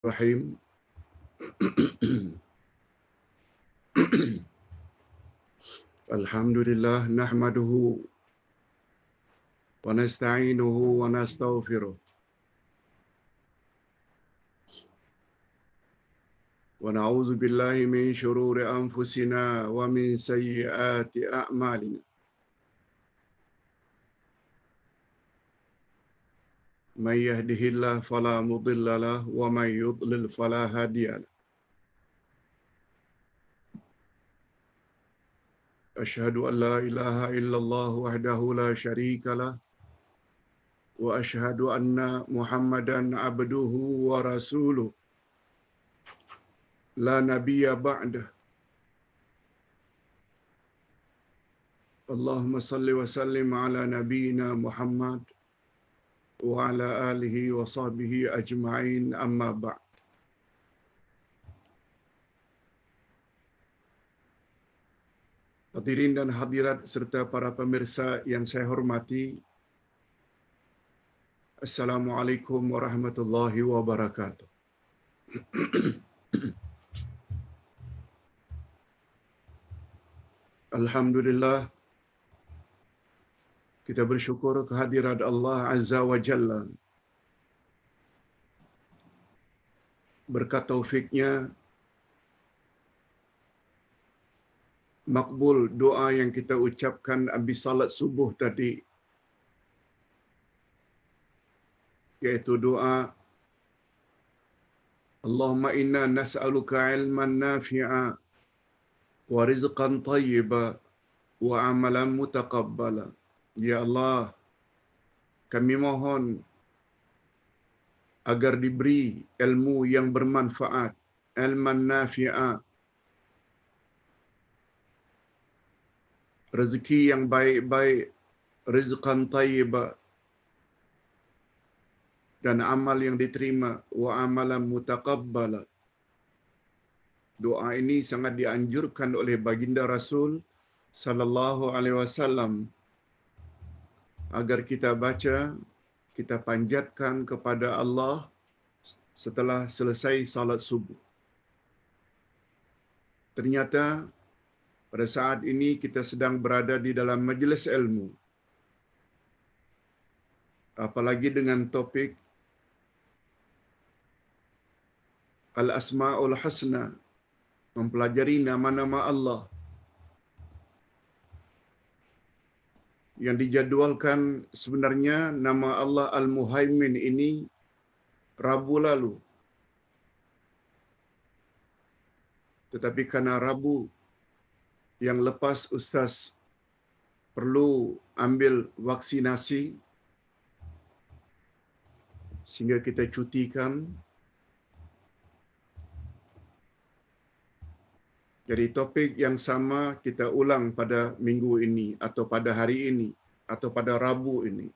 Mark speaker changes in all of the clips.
Speaker 1: Rahim. Alhamdulillah nahmaduhu wa nasta'inuhu wa nastaghfiruh wa na'udzu billahi min shururi anfusina wa min sayyiati a'malina. Man yahdihillahu fala mudilla lahu wa man yudlil fala hadiya lahu. Asyhadu an la ilaha illallah wahdahu la syarika lah wa asyhadu anna Muhammadan abduhu wa rasuluh la nabiyya ba'dah. Allahumma salli wa sallim ala nabiyyina Muhammad wa ala alihi wa sahbihi ajma'in, amma ba'd. Hadirin dan hadirat serta para pemirsa yang saya hormati, Assalamualaikum warahmatullahi wabarakatuh. Alhamdulillah, kita bersyukur kehadirat Allah Azza wa Jalla. Berkat taufiknya, makbul doa yang kita ucapkan habis salat subuh tadi, yaitu doa Allahumma inna nas'aluka ilman nafi'a wa rizqan tayyiba wa amalan mutaqabbala. Ya Allah, kami mohon agar diberi ilmu yang bermanfaat, ilman nafi'a, rezeki yang baik-baik, rizqan tayyiba, dan amal yang diterima, wa amalan mutaqabbala. Doa ini sangat dianjurkan oleh baginda Rasul sallallahu alaihi wasallam agar kita baca, kita panjatkan kepada Allah setelah selesai salat subuh. Ternyata pada saat ini kita sedang berada di dalam majlis ilmu, apalagi dengan topik Al-Asma'ul Husna, mempelajari nama-nama Allah, yang dijadualkan sebenarnya nama Allah Al-Muhaimin ini Rabu lalu. Tetapi karena Rabu yang lepas Ustaz perlu ambil vaksinasi, sehingga kita cutikan. Jadi topik yang sama kita ulang pada minggu ini atau pada hari ini atau pada Rabu ini,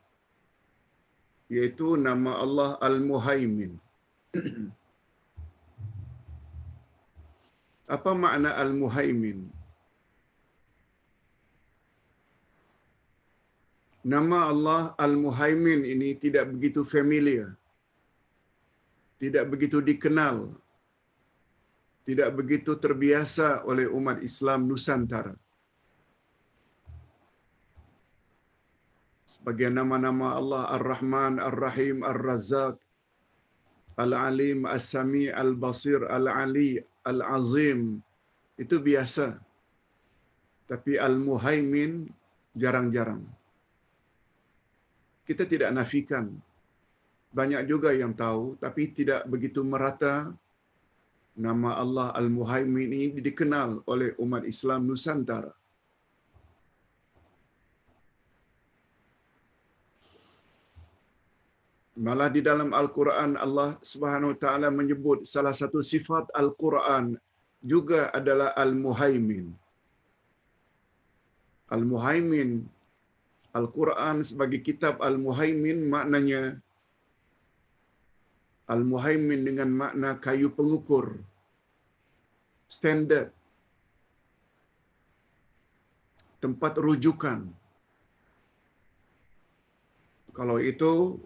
Speaker 1: yaitu nama Allah Al-Muhaimin. Apa makna Al-Muhaimin? Nama Allah Al-Muhaimin ini tidak begitu familiar, tidak begitu dikenal, tidak begitu terbiasa oleh umat Islam Nusantara. Sebagai nama-nama Allah Ar-Rahman, Ar-Rahim, Ar-Razzaq, Al-Alim, As-Sami, Al-Basir, Al-Ali, Al-Azim, itu biasa. Tapi Al-Muhaimin jarang-jarang. Kita tidak nafikan. Banyak juga yang tahu, tapi tidak begitu merata. Nama Allah Al-Muhaimin ini dikenal oleh umat Islam Nusantara. Malah di dalam Al-Quran Allah Subhanahu wa taala menyebut salah satu sifat Al-Quran juga adalah Al-Muhaimin. Al-Muhaimin, Al-Quran sebagai kitab Al-Muhaimin maknanya Al-Muhaimin dengan makna kayu pengukur, standard, tempat rujukan. Kalau itu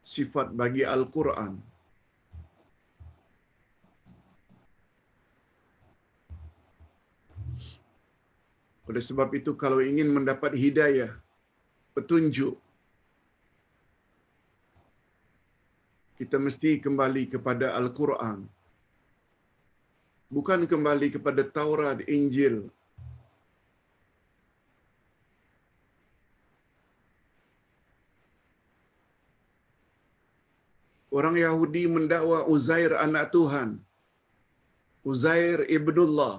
Speaker 1: sifat bagi Al-Quran. Oleh sebab itu kalau ingin mendapat hidayah, petunjuk, kita mesti kembali kepada Al-Quran. Bukan kembali kepada Taurat, Injil. Orang Yahudi mendakwa Uzair anak Tuhan. Uzair ibnullah.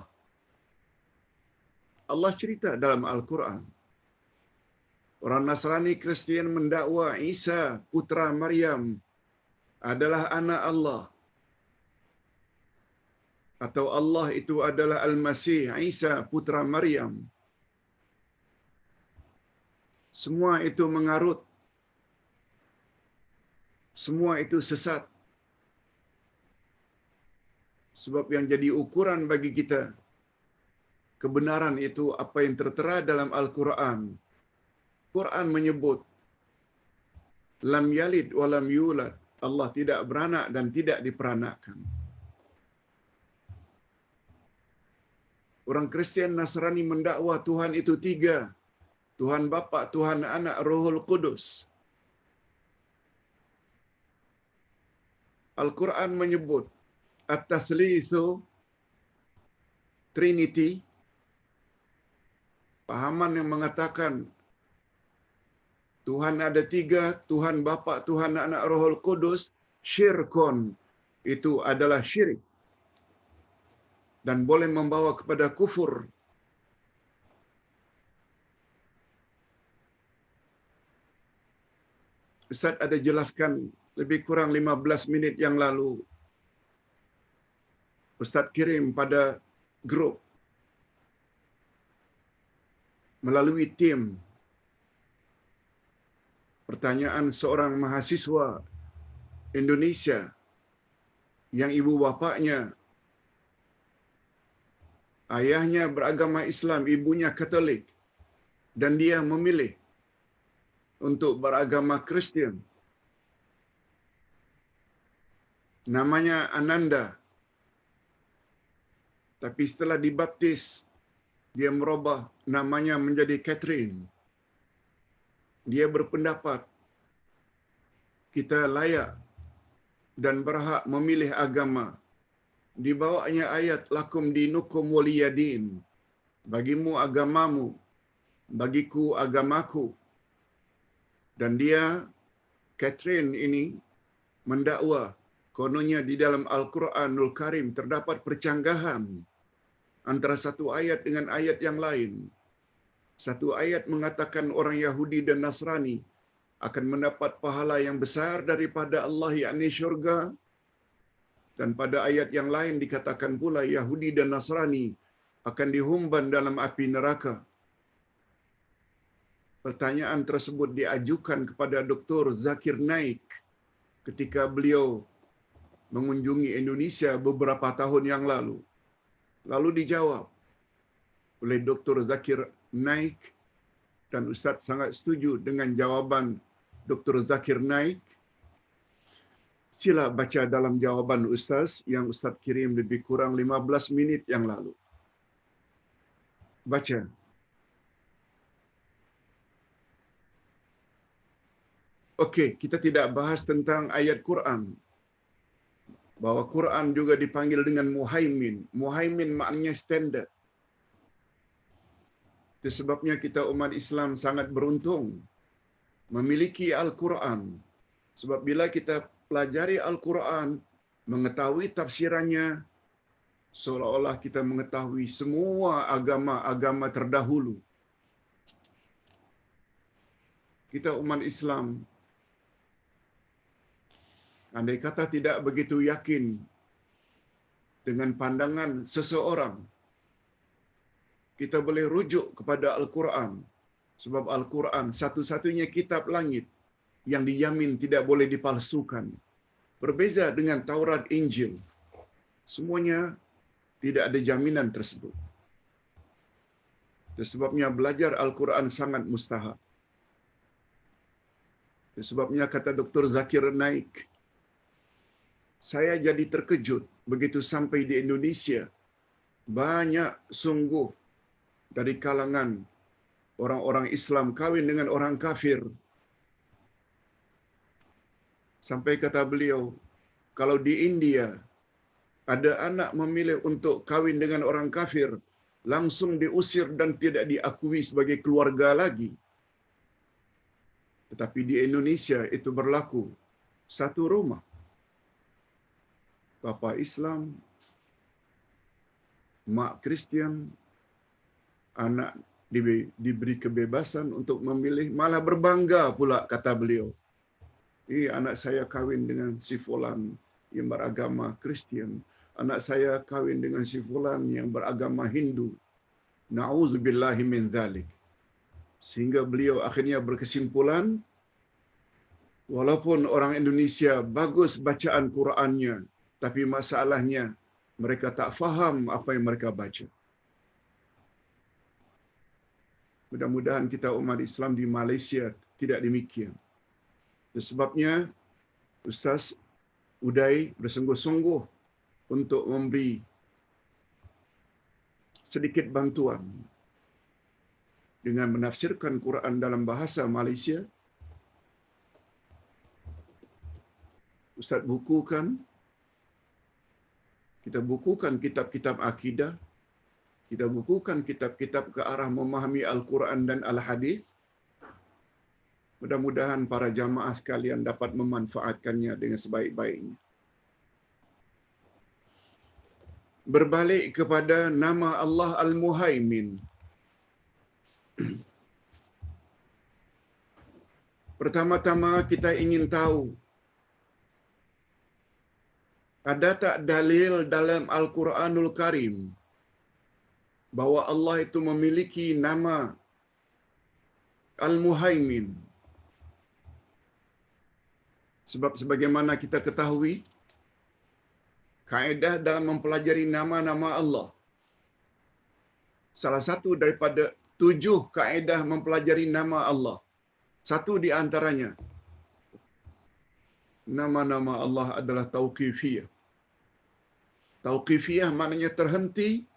Speaker 1: Allah cerita dalam Al-Quran. Orang Nasrani Kristian mendakwa Isa putra Maryam adalah anak Allah. Atau Allah itu adalah Al-Masih Isa putra Maryam. Semua itu mengarut. Semua itu sesat. Sebab yang jadi ukuran bagi kita, kebenaran itu apa yang tertera dalam Al-Quran. Quran menyebut, lam yalid wa lam yulad. Allah tidak beranak dan tidak diperanakkan. Orang Kristian Nasrani mendakwa Tuhan itu tiga. Tuhan Bapa, Tuhan Anak, Rohul Kudus. Al-Quran menyebut at-taslitsu Trinity, pahaman yang mengatakan Tuhan ada tiga, Tuhan Bapa, Tuhan Anak, Rohul Kudus, syirkon, itu adalah syirik dan boleh membawa kepada kufur. Ustaz ada jelaskan lebih kurang 15 minit yang lalu. Ustaz kirim pada grup melalui tim pertanyaan seorang mahasiswa Indonesia yang ibu bapaknya, ayahnya beragama Islam, ibunya Katolik, dan dia memilih untuk beragama Kristian. Namanya Ananda. Tapi setelah dibaptis, dia merubah namanya menjadi Catherine. Dia berpendapat kita layak dan berhak memilih agama. Dibawanya ayat lakum dinukum waliyadin. Bagimu agamamu, bagiku agamaku. Dan dia, Catherine ini, mendakwa kononnya di dalam Al-Quranul Karim terdapat percanggahan antara satu ayat dengan ayat yang lain. Satu ayat mengatakan orang Yahudi dan Nasrani akan mendapat pahala yang besar daripada Allah, yakni syurga. Dan pada ayat yang lain dikatakan pula Yahudi dan Nasrani akan dihumban dalam api neraka. Pertanyaan tersebut diajukan kepada Dr. Zakir Naik ketika beliau mengunjungi Indonesia beberapa tahun yang lalu. Lalu dijawab oleh Dr. Zakir Naik, dan Ustaz sangat setuju dengan jawaban Dr. Zakir Naik. Sila baca dalam jawaban Ustaz yang Ustaz kirim lebih kurang 15 minit yang lalu. Baca. Okey, kita tidak bahas tentang ayat Quran. Bahwa Quran juga dipanggil dengan muhaimin. Muhaimin maknanya standard. Itu sebabnya kita umat Islam sangat beruntung memiliki Al-Quran. Sebab bila kita pelajari Al-Quran, mengetahui tafsirannya, seolah-olah kita mengetahui semua agama-agama terdahulu. Kita umat Islam, andai kata tidak begitu yakin dengan pandangan seseorang, kita boleh rujuk kepada Al-Quran. Sebab Al-Quran satu-satunya kitab langit yang dijamin tidak boleh dipalsukan. Berbeza dengan Taurat, Injil. Semuanya tidak ada jaminan tersebut. Itu sebabnya belajar Al-Quran sangat mustahab. Itu sebabnya kata Dr. Zakir Naik, saya jadi terkejut begitu sampai di Indonesia. Banyak sungguh dari kalangan orang-orang Islam kawin dengan orang kafir. Sampai kata beliau, kalau di India ada anak memilih untuk kawin dengan orang kafir, langsung diusir dan tidak diakui sebagai keluarga lagi. Tetapi di Indonesia itu berlaku. Satu rumah, bapa Islam, mak Kristian, anak diberi kebebasan untuk memilih, malah berbangga pula kata beliau. Anak saya kawin dengan si fulan yang beragama Kristian. Anak saya kawin dengan si fulan yang beragama Hindu. Na'udzubillahi min dzalik. Sehingga beliau akhirnya berkesimpulan, walaupun orang Indonesia bagus bacaan Qurannya, tapi masalahnya mereka tak faham apa yang mereka baca. Mudah-mudahan kita umat Islam di Malaysia tidak demikian. Itu sebabnya Ustaz Uday bersungguh-sungguh untuk memberi sedikit bantuan dengan menafsirkan Quran dalam bahasa Malaysia. Ustaz bukukan, kita bukukan kitab-kitab akidah, kita bukukan kitab-kitab ke arah memahami Al-Quran dan Al-Hadis. Mudah-mudahan para jamaah sekalian dapat memanfaatkannya dengan sebaik-baiknya. Berbalik kepada nama Allah Al-Muhaimin. Pertama-tama kita ingin tahu, ada tak dalil dalam Al-Quranul Karim bahwa Allah itu memiliki nama Al-Muhaimin? Sebab sebagaimana kita ketahui, kaedah dalam mempelajari nama-nama Allah, salah satu daripada 7 kaedah mempelajari nama Allah, satu di antaranya, nama-nama Allah adalah tauqifiyah. Tauqifiyah maknanya terhenti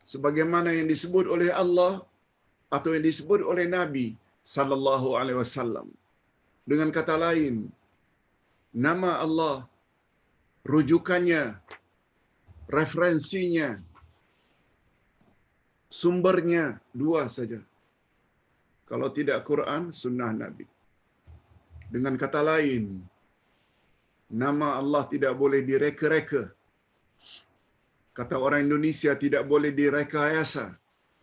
Speaker 1: sebagaimana yang disebut oleh Allah atau yang disebut oleh Nabi sallallahu alaihi wasallam. Dengan kata lain, nama Allah, rujukannya, referensinya, sumbernya 2 saja. Kalau tidak Quran, sunnah Nabi. Dengan kata lain, nama Allah tidak boleh direka-reka. Kata orang Indonesia, tidak boleh direkayasa.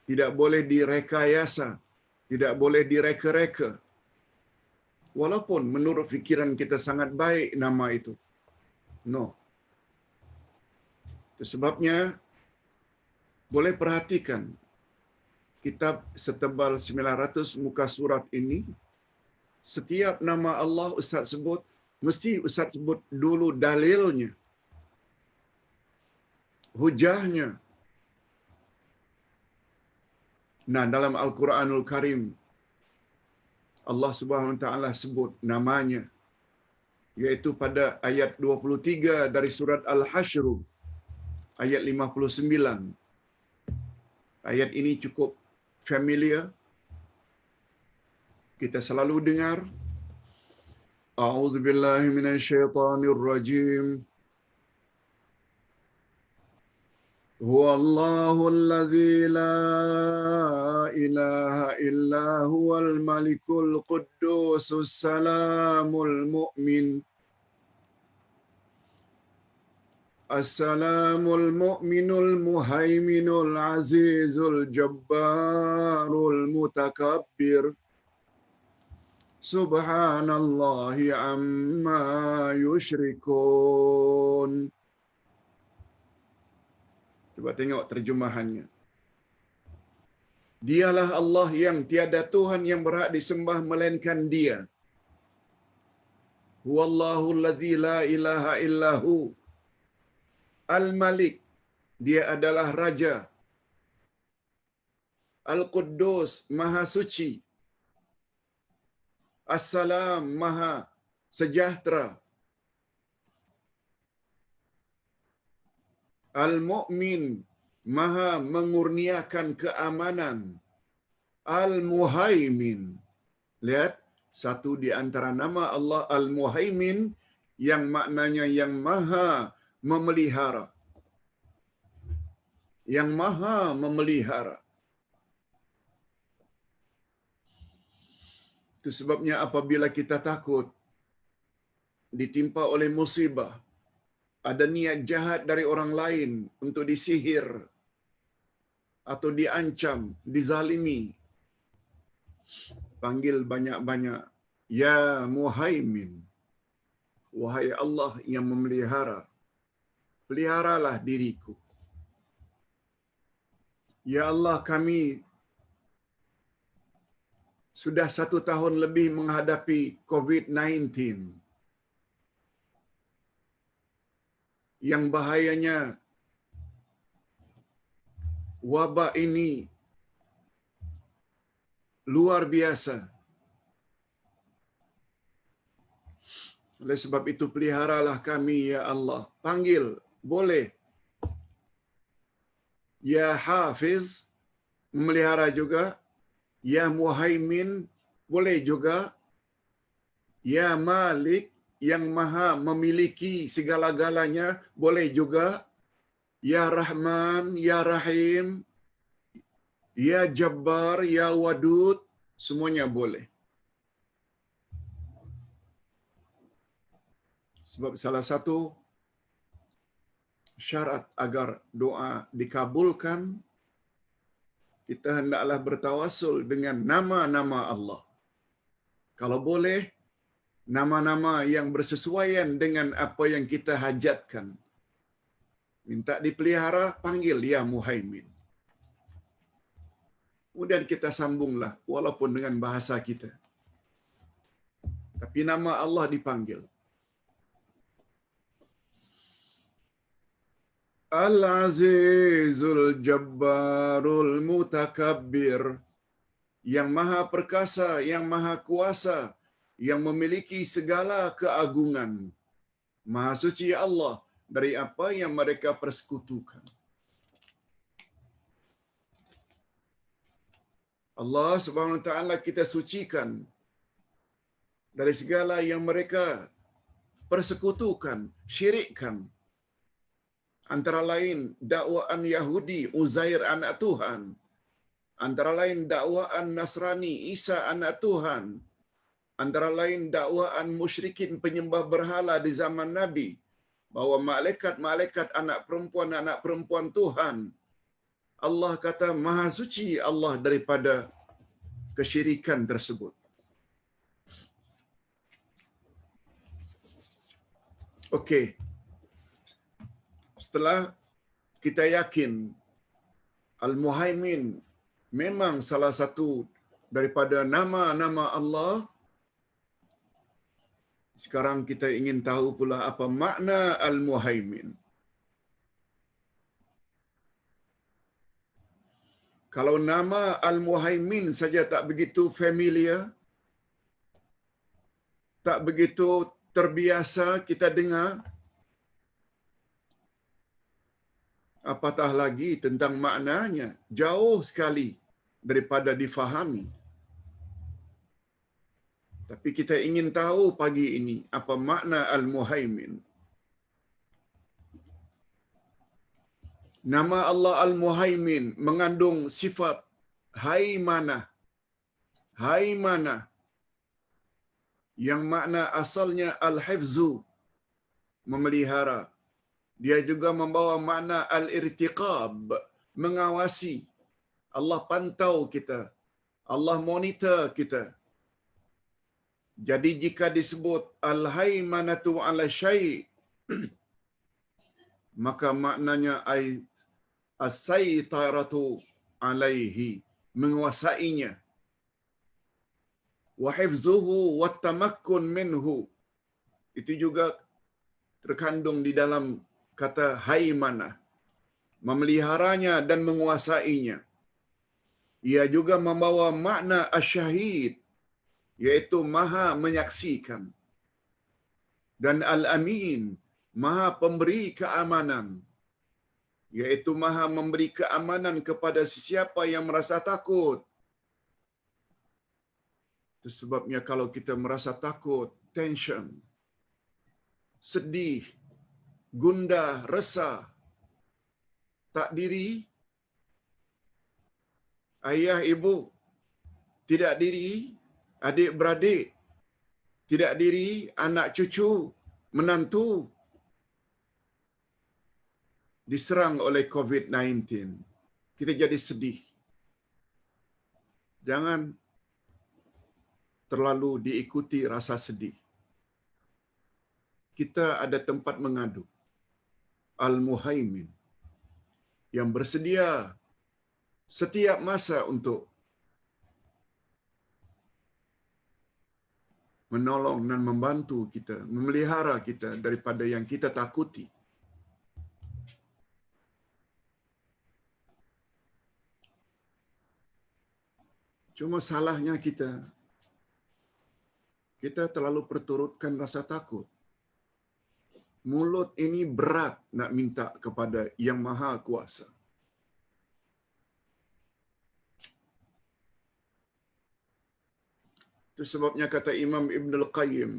Speaker 1: Tidak boleh direkayasa. Tidak boleh direka-reka. Walaupun menurut fikiran kita sangat baik nama itu. No. Itu sebabnya, boleh perhatikan, kitab setebal 900 muka surat ini, setiap nama Allah Ustaz sebut, mesti Ustaz sebut dulu dalilnya, hujahnya. Nah, dalam Al-Quranul Karim, Allah Subhanahu Wa Taala sebut namanya, yaitu pada ayat 23 dari surat Al-Hashr, ayat 59. Ayat ini cukup familiar. Kita selalu dengar. A'udzubillahi minasyaitonirrajim. Huwallahu alladzi la ilaha illa huwal malikul quddusus salamul mu'min. Assalamul mu'minul muhaiminul azizul jabbarul mutakabbir. Subhanallahi amma yushrikun. Coba tengok terjemahannya. Dialah Allah yang tiada Tuhan yang berhak disembah melainkan Dia. Huwallahu allazi la ilaha illahu. Al-Malik, Dia adalah Raja. Al-Quddus, Maha Suci. As-Salam, Maha Sejahtera. Al-Mu'min, Maha mengurniakan keamanan. Al-Muhaimin. Lihat, satu di antara nama Allah Al-Muhaimin yang maknanya yang maha memelihara. Yang maha memelihara. Itu sebabnya apabila kita takut ditimpa oleh musibah, ada niat jahat dari orang lain untuk disihir atau diancam, dizalimi, panggil banyak-banyak, Ya Muhaimin, wahai Allah yang memelihara, peliharalah diriku. Ya Allah, kami sudah 1 tahun lebih menghadapi COVID-19 yang bahayanya wabak ini luar biasa. Oleh sebab itu peliharalah kami ya Allah. Panggil, boleh. Ya Hafiz, memelihara juga. Ya Muhaimin, boleh juga. Ya Malik, yang maha memiliki segala-galanya, boleh juga. Ya Rahman, Ya Rahim, Ya Jabbar, Ya Wadud, semuanya boleh. Sebab salah satu syarat agar doa dikabulkan, kita hendaklah bertawasul dengan nama-nama Allah. Kalau boleh, nama-nama yang bersesuaian dengan apa yang kita hajatkan. Minta dipelihara, panggil Ya Muhaimin. Kemudian kita sambunglah, walaupun dengan bahasa kita. Tapi nama Allah dipanggil. Al-Azizul Jabbarul Mutakabbir, yang maha perkasa, yang maha kuasa, yang memiliki segala keagungan. Maha suci Allah dari apa yang mereka persekutukan. Allah Subhanahu wa taala kita sucikan dari segala yang mereka persekutukan, syirikkan. Antara lain dakwaan Yahudi Uzair anak Tuhan. Antara lain dakwaan Nasrani Isa anak Tuhan. Antara lain dakwaan musyrikin penyembah berhala di zaman Nabi, bahwa malaikat-malaikat anak perempuan Tuhan. Allah kata maha suci Allah daripada kesyirikan tersebut. Okey. Setelah kita yakin Al-Muhaimin memang salah satu daripada nama-nama Allah, sekarang kita ingin tahu pula apa makna Al-Muhaimin. Kalau nama Al-Muhaimin saja tak begitu familiar, tak begitu terbiasa kita dengar, apatah lagi tentang maknanya, jauh sekali daripada difahami. Tapi kita ingin tahu pagi ini apa makna Al-Muhaimin. Nama Allah Al-Muhaimin mengandung sifat haimanah. Haimanah yang makna asalnya al-hifzu, memelihara. Dia juga membawa makna al-irtiqab, mengawasi. Allah pantau kita. Allah monitor kita. Jadi jika disebut al-haimanatu ala syai', maka maknanya as-saytaratu alaihi, menguasainya. Wa hifzuhu wa tamakkun minhu, itu juga terkandung di dalam kata haimanah, memeliharanya dan menguasainya. Ia juga membawa makna asyahid, yaitu maha menyaksikan. Dan al-amin, maha pemberi keamanan. yaitu Maha memberi keamanan kepada sesiapa yang merasa takut. Itu sebabnya kalau kita merasa takut, tension, sedih, gundah, resah, tak diri, ayah ibu tidak diri, adik-beradik tidak diri, anak cucu, menantu diserang oleh COVID-19. Kita jadi sedih. Jangan terlalu diikuti rasa sedih. Kita ada tempat mengadu. Al-Muhaimin yang bersedia setiap masa untuk menolong dan membantu kita, memelihara kita daripada yang kita takuti. Cuma salahnya kita terlalu perturutkan rasa takut. Mulut ini berat nak minta kepada Yang Maha Kuasa. Itu sebabnya kata Imam Ibn Al-Qayyim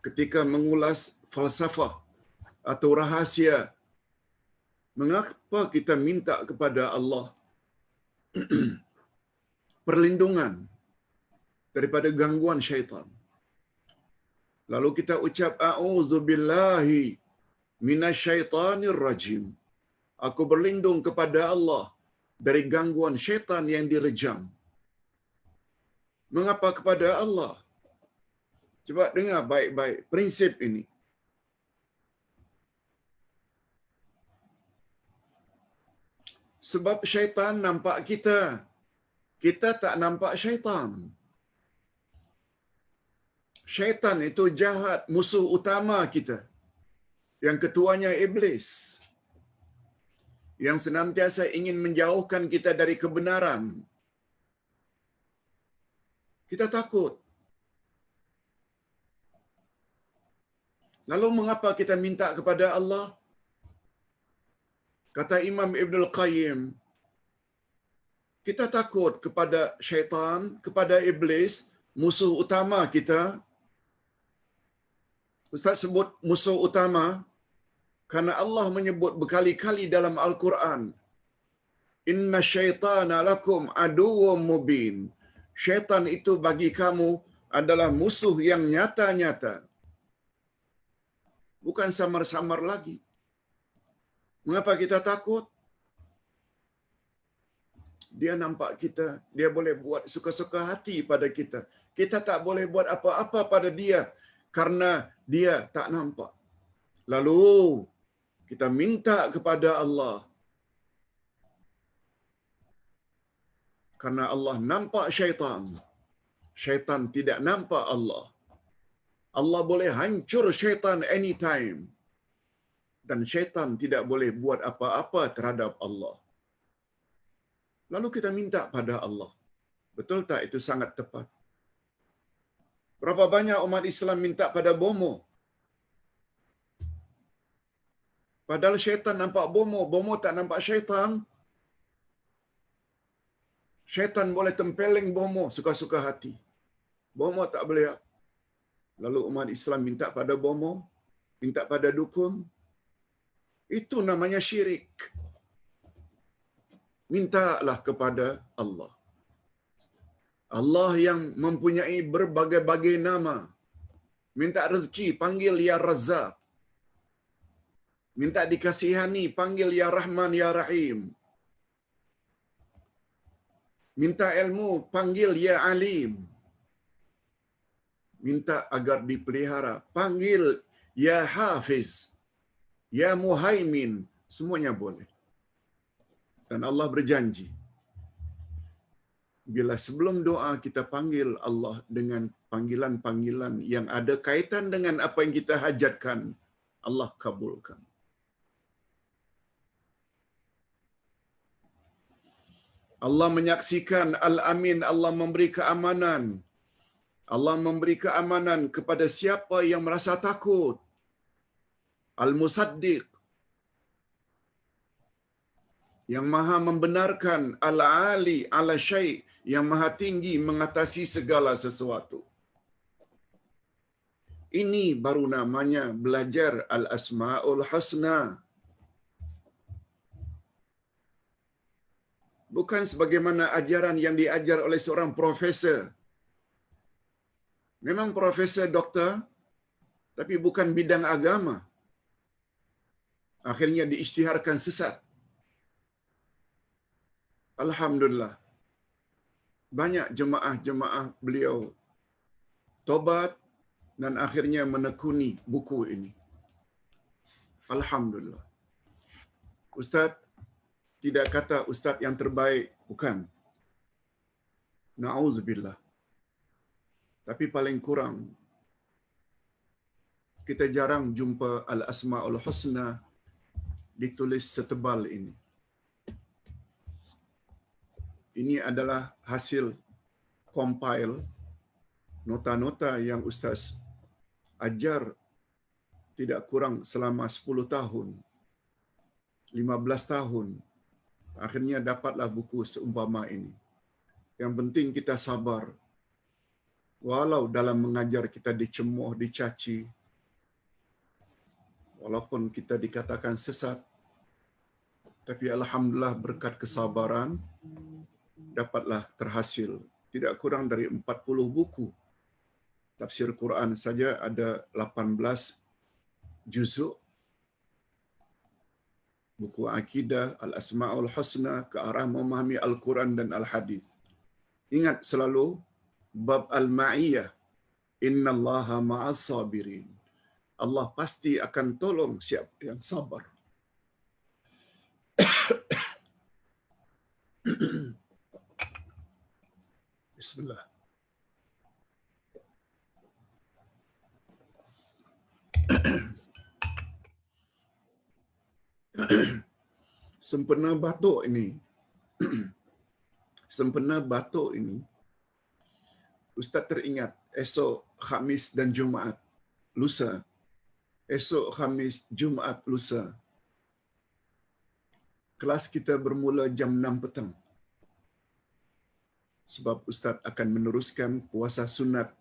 Speaker 1: ketika mengulas falsafah atau rahasia mengapa kita minta kepada Allah perlindungan daripada gangguan syaitan. Lalu kita ucap a'udzubillahi minasyaitanir rajim. Aku berlindung kepada Allah dari gangguan syaitan yang direjam. Mengapa kepada Allah? Cuba dengar baik-baik prinsip ini. Sebab syaitan nampak kita. Kita tak nampak syaitan. Syaitan itu jahat, musuh utama kita. Yang ketuanya iblis. Yang senantiasa ingin menjauhkan kita dari kebenaran. Kita takut. Lalu mengapa kita minta kepada Allah? Kata Imam Ibn Al-Qayyim, kita takut kepada syaitan, kepada iblis, musuh utama kita. Ustaz sebut musuh utama karena Allah menyebut berkali-kali dalam Al-Quran, Inna syaitana lakum aduwwum mubin. Syaitan itu bagi kamu adalah musuh yang nyata-nyata. Bukan samar-samar lagi. Mengapa kita takut? Dia nampak kita, dia boleh buat suka-suka hati pada kita. Kita tak boleh buat apa-apa pada dia karena dia tak nampak. Lalu kita minta kepada Allah karena Allah nampak syaitan. Syaitan tidak nampak Allah. Allah boleh hancur syaitan anytime. Dan syaitan tidak boleh buat apa-apa terhadap Allah. Lalu kita minta pada Allah. Betul tak itu sangat tepat? Berapa banyak umat Islam minta pada bomo? Padahal syaitan nampak bomo, bomo tak nampak syaitan. Syaitan boleh tempeleng bomo suka-suka hati. Bomo tak boleh. Lalu umat Islam minta pada bomo, minta pada dukun. Itu namanya syirik. Mintalah kepada Allah. Allah yang mempunyai berbagai-bagai nama. Minta rezeki, panggil Ya Razzaq. Minta dikasihani, panggil Ya Rahman, Ya Rahim. Minta ilmu, panggil Ya Alim. Minta agar dipelihara, panggil Ya Hafiz, Ya Muhaimin. Semuanya boleh. Dan Allah berjanji, bila sebelum doa kita panggil Allah dengan panggilan-panggilan yang ada kaitan dengan apa yang kita hajatkan, Allah kabulkan. Allah menyaksikan Al-Amin, Allah memberi keamanan. Allah memberi keamanan kepada siapa yang merasa takut. Al-Musaddiq, yang maha membenarkan, al-ali ala syai', yang maha tinggi mengatasi segala sesuatu. Ini baru namanya belajar al-asma'ul husna. Bukan sebagaimana ajaran yang diajar oleh seorang profesor. Memang profesor doktor, tapi bukan bidang agama. Akhirnya diisytiharkan sesat. Alhamdulillah, banyak jemaah-jemaah beliau tobat dan akhirnya menekuni buku ini. Alhamdulillah. Ustaz tidak kata ustaz yang terbaik, bukan. Na'udzubillah. Tapi paling kurang kita jarang jumpa al-asma'ul husna ditulis setebal ini. Ini adalah hasil compile nota-nota yang ustaz ajar tidak kurang selama 10 tahun, 15 tahun. Akhirnya dapatlah buku seumpama ini. Yang penting kita sabar. Walau dalam mengajar kita dicemooh, dicaci, walaupun kita dikatakan sesat, tapi alhamdulillah berkat kesabaran dapatlah terhasil. Tidak kurang dari 40 buku. Tafsir Quran saja ada 18 juzuk. Buku akidah, al-asma'ul husna, ke arah memahami Al-Quran dan Al-Hadis. Ingat selalu bab al-ma'iyah. Innallaha ma'as sabirin. Allah pasti akan tolong siapa yang sabar. Bismillah. Sempena batuk ini. Sempena batuk ini, Ustaz teringat esok Khamis dan Jumaat lusa. Esok Khamis, Jumaat lusa. Kelas kita bermula jam 6 petang. Sebab Ustaz akan meneruskan puasa sunat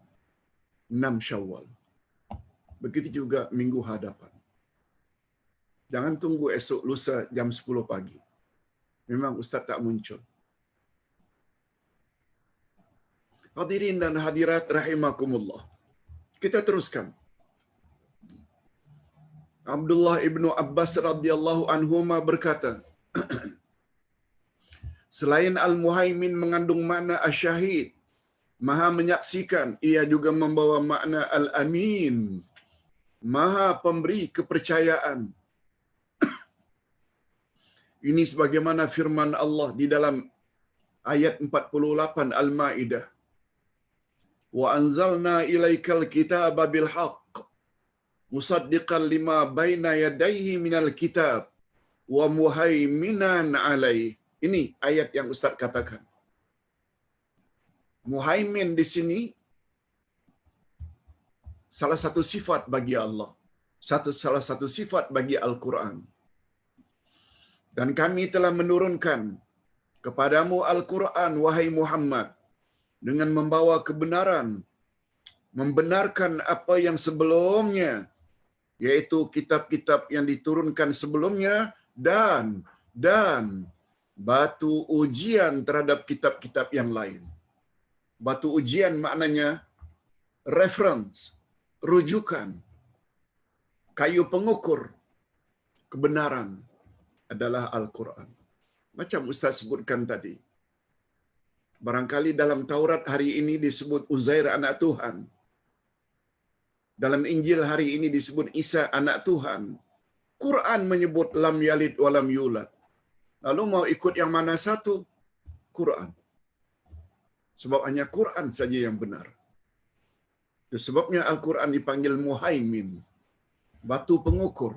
Speaker 1: 6 Syawal. Begitu juga minggu hadapan. Jangan tunggu esok lusa jam 10 pagi. Memang Ustaz tak muncul. Hadirin dan hadirat rahimakumullah. Kita teruskan. Abdullah ibnu Abbas radhiyallahu anhuma berkata, selain al-muhaimin mengandung makna asyahid, maha menyaksikan, ia juga membawa makna al-amin, maha pemberi kepercayaan. Ini sebagaimana firman Allah di dalam ayat 48 Al-Maidah. Wa anzalna ilaikal kitaba bil haqq musaddiqan lima baina yadayhi minal kitab wa muhaiminan alaihi. Ini ayat yang Ustaz katakan. Muhaimin di sini salah satu sifat bagi Allah. Salah satu sifat bagi Al-Quran. Dan kami telah menurunkan kepadamu Al-Quran, wahai Muhammad, dengan membawa kebenaran, membenarkan apa yang sebelumnya, yaitu kitab-kitab yang diturunkan sebelumnya, dan batu ujian terhadap kitab-kitab yang lain. Batu ujian maknanya reference, rujukan, kayu pengukur kebenaran adalah Al-Quran. Macam Ustaz sebutkan tadi. Barangkali dalam Taurat hari ini disebut Uzair anak Tuhan. Dalam Injil hari ini disebut Isa anak Tuhan. Quran menyebut lam yalid wa lam yulad. Lalu mau ikut yang mana satu? Quran. Sebab hanya Quran saja yang benar. Itu sebabnya Al-Quran dipanggil muhaimin. Batu pengukur.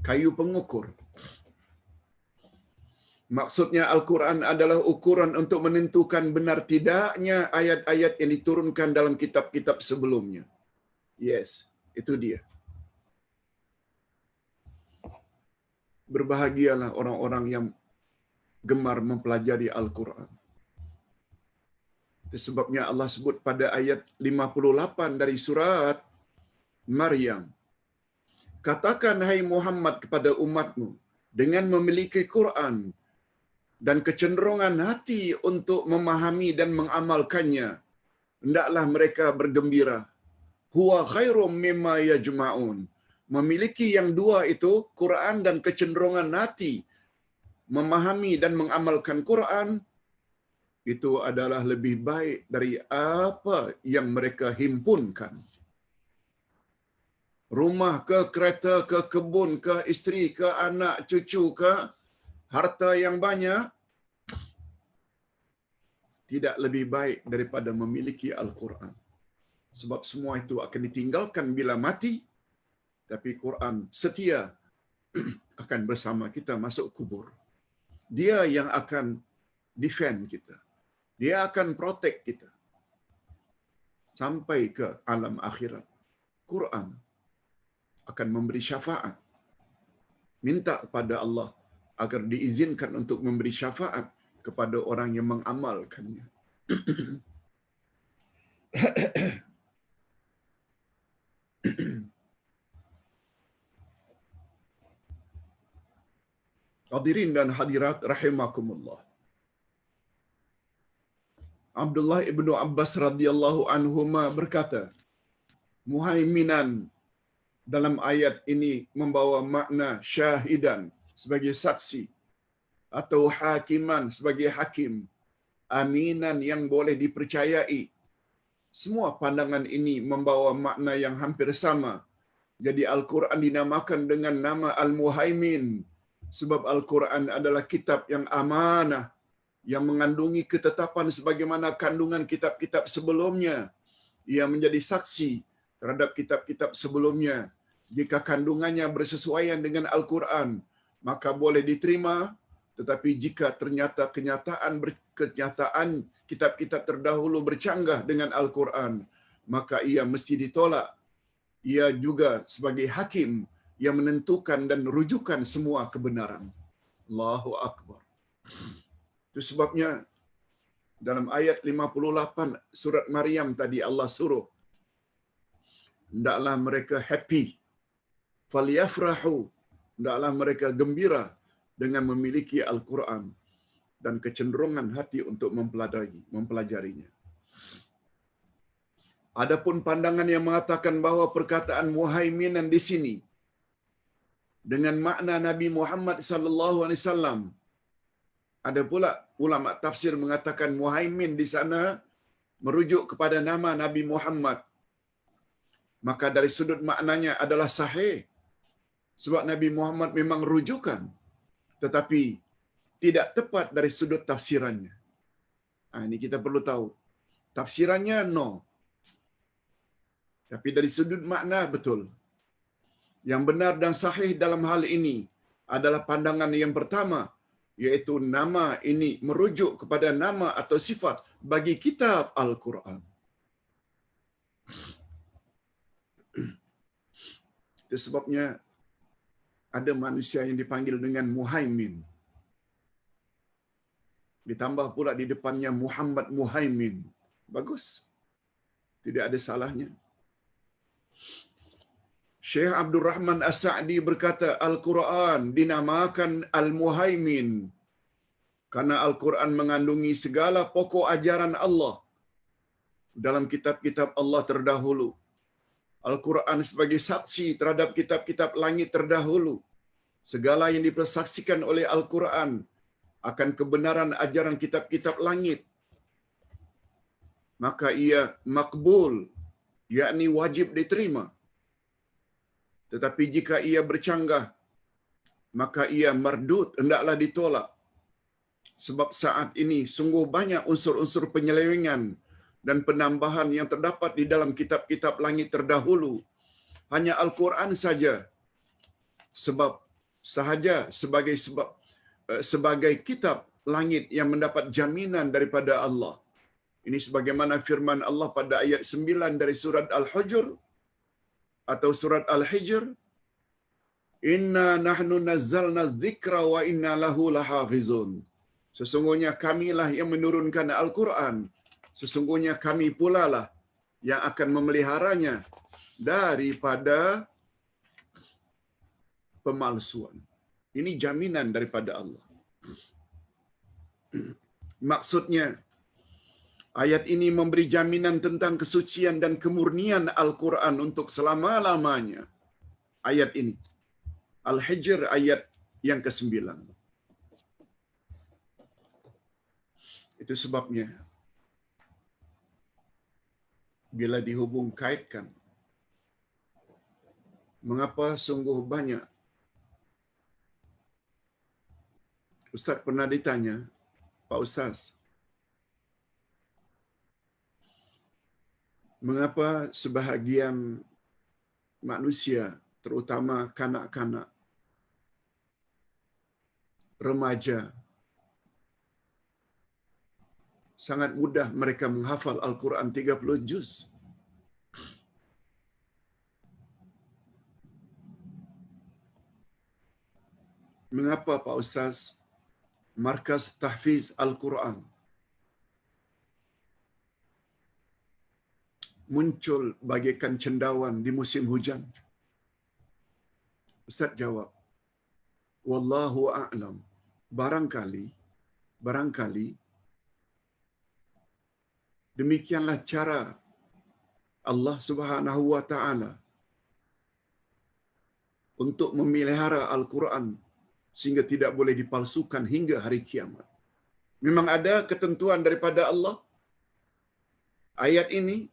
Speaker 1: Kayu pengukur. Maksudnya Al-Quran adalah ukuran untuk menentukan benar tidaknya ayat-ayat yang diturunkan dalam kitab-kitab sebelumnya. Yes, itu dia. Berbahagialah orang-orang yang gemar mempelajari Al-Quran. Itu sebabnya Allah sebut pada ayat 58 dari surat Maryam. Katakan, hai Muhammad, kepada umatmu, dengan memiliki Quran dan kecenderungan hati untuk memahami dan mengamalkannya, hendaklah mereka bergembira. Huwa khairum mimma yajma'un. Memiliki yang dua itu, Quran dan kecenderungan hati memahami dan mengamalkan Quran, itu adalah lebih baik dari apa yang mereka himpunkan. Rumah ke, kereta ke, kebun ke, isteri ke, anak, cucu ke, harta yang banyak, tidak lebih baik daripada memiliki Al-Quran. Sebab semua itu akan ditinggalkan bila mati, tapi Quran setia akan bersama kita masuk kubur. Dia yang akan defend kita. Dia akan protect kita sampai ke alam akhirat. Quran akan memberi syafaat. Minta kepada Allah agar diizinkan untuk memberi syafaat kepada orang yang mengamalkannya. Hadirin dan hadirat rahimakumullah. Abdullah ibnu Abbas radhiyallahu anhuma berkata, muhaiminan dalam ayat ini membawa makna syahidan sebagai saksi, atau hakiman sebagai hakim, aminan yang boleh dipercayai. Semua pandangan ini membawa makna yang hampir sama. Jadi Al-Quran dinamakan dengan nama Al-Muhaimin sebab Al-Quran adalah kitab yang amanah, yang mengandungi ketetapan sebagaimana kandungan kitab-kitab sebelumnya. Ia menjadi saksi terhadap kitab-kitab sebelumnya. Jika kandungannya bersesuaian dengan Al-Quran, maka boleh diterima. Tetapi jika ternyata kenyataan kitab-kitab terdahulu bercanggah dengan Al-Quran, maka ia mesti ditolak. Ia juga sebagai hakim yang menentukan dan rujukan semua kebenaran. Allahu Akbar. Itu sebabnya dalam ayat 58 surat Maryam tadi Allah suruh, hendaklah mereka happy, falyafrahu, hendaklah mereka gembira dengan memiliki Al-Quran dan kecenderungan hati untuk mempelajarinya. Adapun pandangan yang mengatakan bahawa perkataan muhaiminan di sini dengan makna Nabi Muhammad sallallahu alaihi wasallam, ada pula ulama tafsir mengatakan muhaimin di sana merujuk kepada nama Nabi Muhammad. Maka dari sudut maknanya adalah sahih. Sebab Nabi Muhammad memang rujukan, tetapi tidak tepat dari sudut tafsirannya. Ini kita perlu tahu. Tafsirannya no. Tapi dari sudut makna betul. Yang benar dan sahih dalam hal ini adalah pandangan yang pertama, yaitu nama ini merujuk kepada nama atau sifat bagi kitab Al-Quran. Itu sebabnya ada manusia yang dipanggil dengan Muhaimin. Ditambah pula di depannya Muhammad Muhaimin. Bagus. Tidak ada salahnya. Syekh Abdul Rahman As-Sa'di berkata, Al-Quran dinamakan Al-Muhaimin karena Al-Quran mengandungi segala pokok ajaran Allah dalam kitab-kitab Allah terdahulu. Al-Quran sebagai saksi terhadap kitab-kitab langit terdahulu. Segala yang dipersaksikan oleh Al-Quran akan kebenaran ajaran kitab-kitab langit, maka ia makbul, yakni wajib diterima. Tetapi jika ia bercanggah, maka ia mardud, hendaklah ditolak. Sebab saat ini sungguh banyak unsur-unsur penyelewengan dan penambahan yang terdapat di dalam kitab-kitab langit terdahulu. Hanya Al-Quran saja sebagai kitab langit yang mendapat jaminan daripada Allah. Ini sebagaimana firman Allah pada ayat 9 dari surat Al-Hujr atau surat Al-Hijr, Inna nahnu nazzalna dzikra wa inna lahu lahafizun. Sesungguhnya kamilah yang menurunkan Al-Quran. Sesungguhnya kami pula lah yang akan memeliharanya daripada pemalsuan. Ini jaminan daripada Allah. Maksudnya, ayat ini memberi jaminan tentang kesucian dan kemurnian Al-Quran untuk selama-lamanya. Ayat ini. Al-Hijr ayat yang ke-9. Itu sebabnya, bila dihubung kaitkan, mengapa sungguh banyak. Ustaz pernah ditanya, Pak Ustaz, mengapa sebahagian manusia, terutama kanak-kanak, remaja, sangat mudah mereka menghafal Al-Quran 30 juz. Mengapa Pak Ustaz Markas Tahfiz Al-Quran muncul bagaikan cendawan di musim hujan? Ustaz jawab, wallahu a'lam. Barangkali demikianlah cara Allah Subhanahu wa taala untuk memelihara Al-Quran sehingga tidak boleh dipalsukan hingga hari kiamat. Memang ada ketentuan daripada Allah. Ayat ini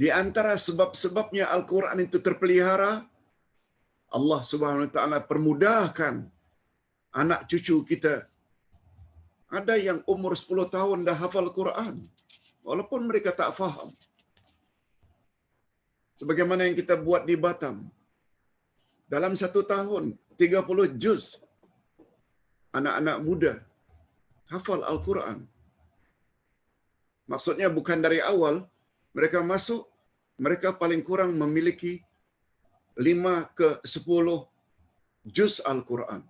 Speaker 1: di antara sebab-sebabnya Al-Quran itu terpelihara, Allah Subhanahu wa taala permudahkan anak cucu kita. Ada yang umur 10 tahun dah hafal Quran walaupun mereka tak faham. Sebagaimana yang kita buat di Batam. Dalam 1 tahun 30 juz anak-anak muda hafal Al-Quran. Maksudnya bukan dari awal mereka masuk, mereka paling kurang memiliki 5 ke 10 juz Al-Quran.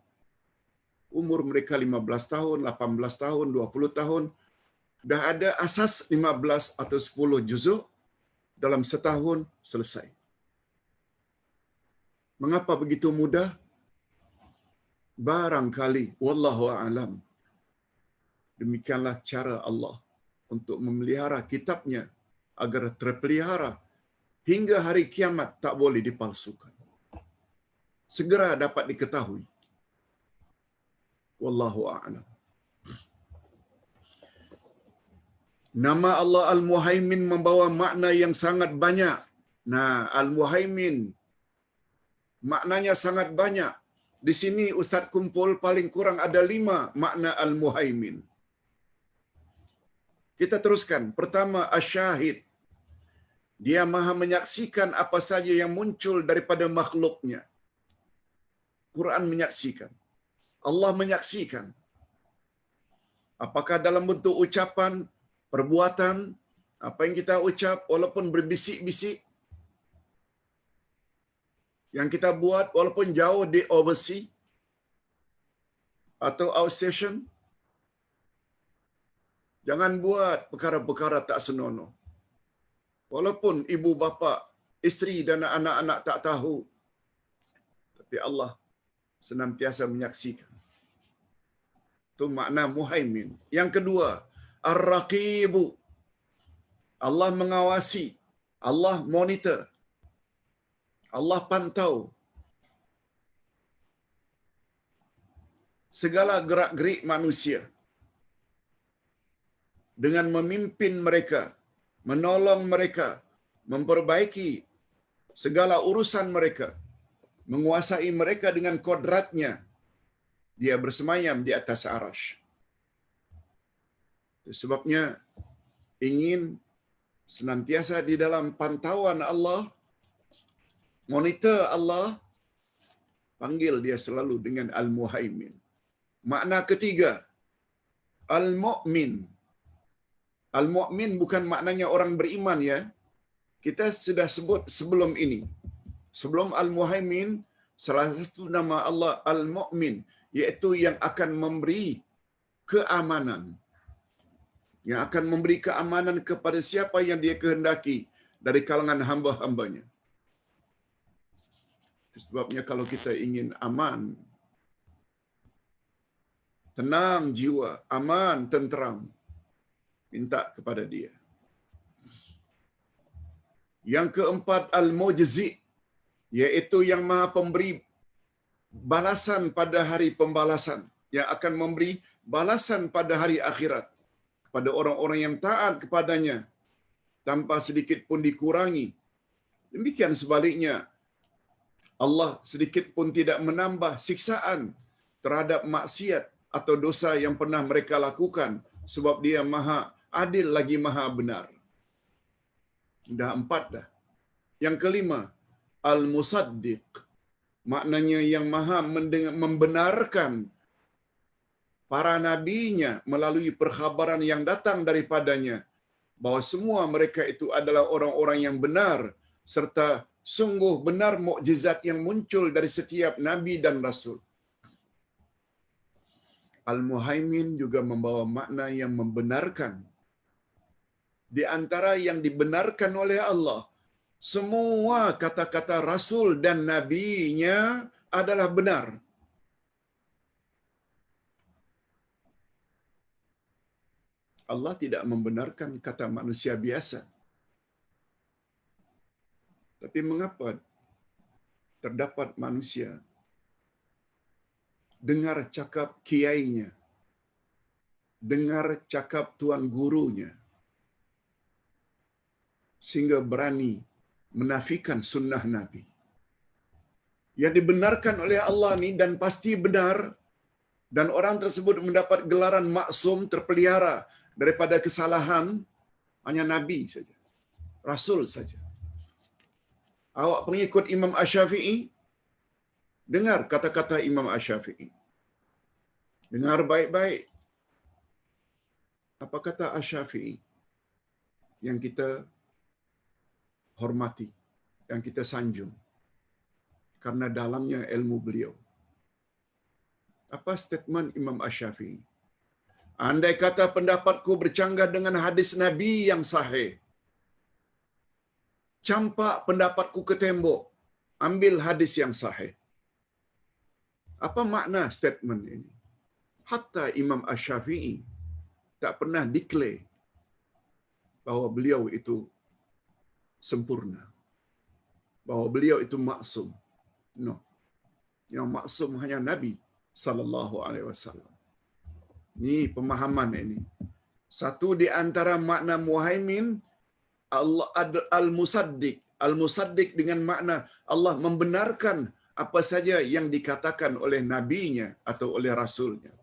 Speaker 1: Umur mereka 15 tahun, 18 tahun, 20 tahun, dah ada asas 15 atau 10 juzuk dalam setahun selesai. Mengapa begitu mudah? Barangkali, wallahu a'lam, demikianlah cara Allah untuk memelihara kitabnya agar terpelihara hingga hari kiamat, tak boleh dipalsukan. Segera dapat diketahui. Wallahu a'lam. Nama Allah Al-Muhaimin membawa makna yang sangat banyak. Nah, Al-Muhaimin maknanya sangat banyak. Di sini Ustaz kumpul paling kurang ada 5 makna Al-Muhaimin. Kita teruskan. Pertama, Asyahid. Dia maha menyaksikan apa saja yang muncul daripada makhluknya. Quran menyaksikan. Allah menyaksikan. Apakah dalam bentuk ucapan, perbuatan, apa yang kita ucap walaupun berbisik-bisik, yang kita buat walaupun jauh di overseas atau outstation. Jangan buat perkara-perkara tak senonoh. Walaupun ibu bapa, isteri dan anak-anak tak tahu, tapi Allah senantiasa menyaksikan. Itu makna Muhaimin. Yang kedua, Ar-Raqibu. Allah mengawasi, Allah monitor, Allah pantau segala gerak-gerik manusia dengan memimpin mereka, menolong mereka, memperbaiki segala urusan mereka, menguasai mereka dengan kodratnya. Dia bersemayam di atas arasy. Sebabnya ingin senantiasa di dalam pantauan Allah, monitor Allah, panggil dia selalu dengan Al-Muhaimin. Makna ketiga, Al-Mu'min. Al-Mu'min bukan maknanya orang beriman ya. Kita sudah sebut sebelum ini. Sebelum Al-Muhaimin, salah satu nama Allah Al-Mu'min, iaitu yang akan memberi keamanan, yang akan memberi keamanan kepada siapa yang dia kehendaki dari kalangan hamba-hambanya. Sebabnya kalau kita ingin aman, tenang jiwa, aman, tenteram, minta kepada dia. Yang keempat, al-mujzi, iaitu yang maha pemberi balasan pada hari pembalasan, yang akan memberi balasan pada hari akhirat kepada orang-orang yang taat kepadanya tanpa sedikit pun dikurangi. Demikian sebaliknya, Allah sedikit pun tidak menambah siksaan terhadap maksiat atau dosa yang pernah mereka lakukan, sebab dia maha adil lagi maha benar. Dah 4 dah. Yang kelima, al-musaddiq, maknanya yang maha membenarkan para nabinya melalui perkhabaran yang datang daripadanya, bahawa semua mereka itu adalah orang-orang yang benar, serta sungguh benar mukjizat yang muncul dari setiap nabi dan rasul. Al-Muhaimin juga membawa makna yang membenarkan. Di antara yang dibenarkan oleh Allah, semua kata-kata rasul dan nabinya adalah benar. Allah tidak membenarkan kata manusia biasa. Tapi mengapa terdapat manusia dengar cakap kiainya, dengar cakap tuan gurunya, sehingga berani menafikan sunnah Nabi? Yang dibenarkan oleh Allah ni dan pasti benar, dan orang tersebut mendapat gelaran maksum, terpelihara daripada kesalahan, hanya Nabi saja, Rasul saja. Awak pengikut Imam Asy-Syafi'i, dengar kata-kata Imam Asy-Syafi'i. Dengar baik-baik. Apa kata Asy-Syafi'i yang kita hormati, yang kita sanjung, karena dalamnya ilmu beliau. Apa statement Imam Asy-Syafi'i? Andai kata pendapatku bercanggah dengan hadis Nabi yang sahih, campak pendapatku ke tembok, ambil hadis yang sahih. Apa makna statement ini? Hatta Imam Asy-Syafi'i tak pernah declare bahawa beliau itu sempurna, bahawa beliau itu maksum. No. Yang maksum hanya Nabi sallallahu alaihi wasallam. Ini pemahaman ini. Satu di antara makna muhaimin, Allah al-musaddiq. Al-musaddiq dengan makna Allah membenarkan apa saja yang dikatakan oleh nabinya atau oleh rasulnya.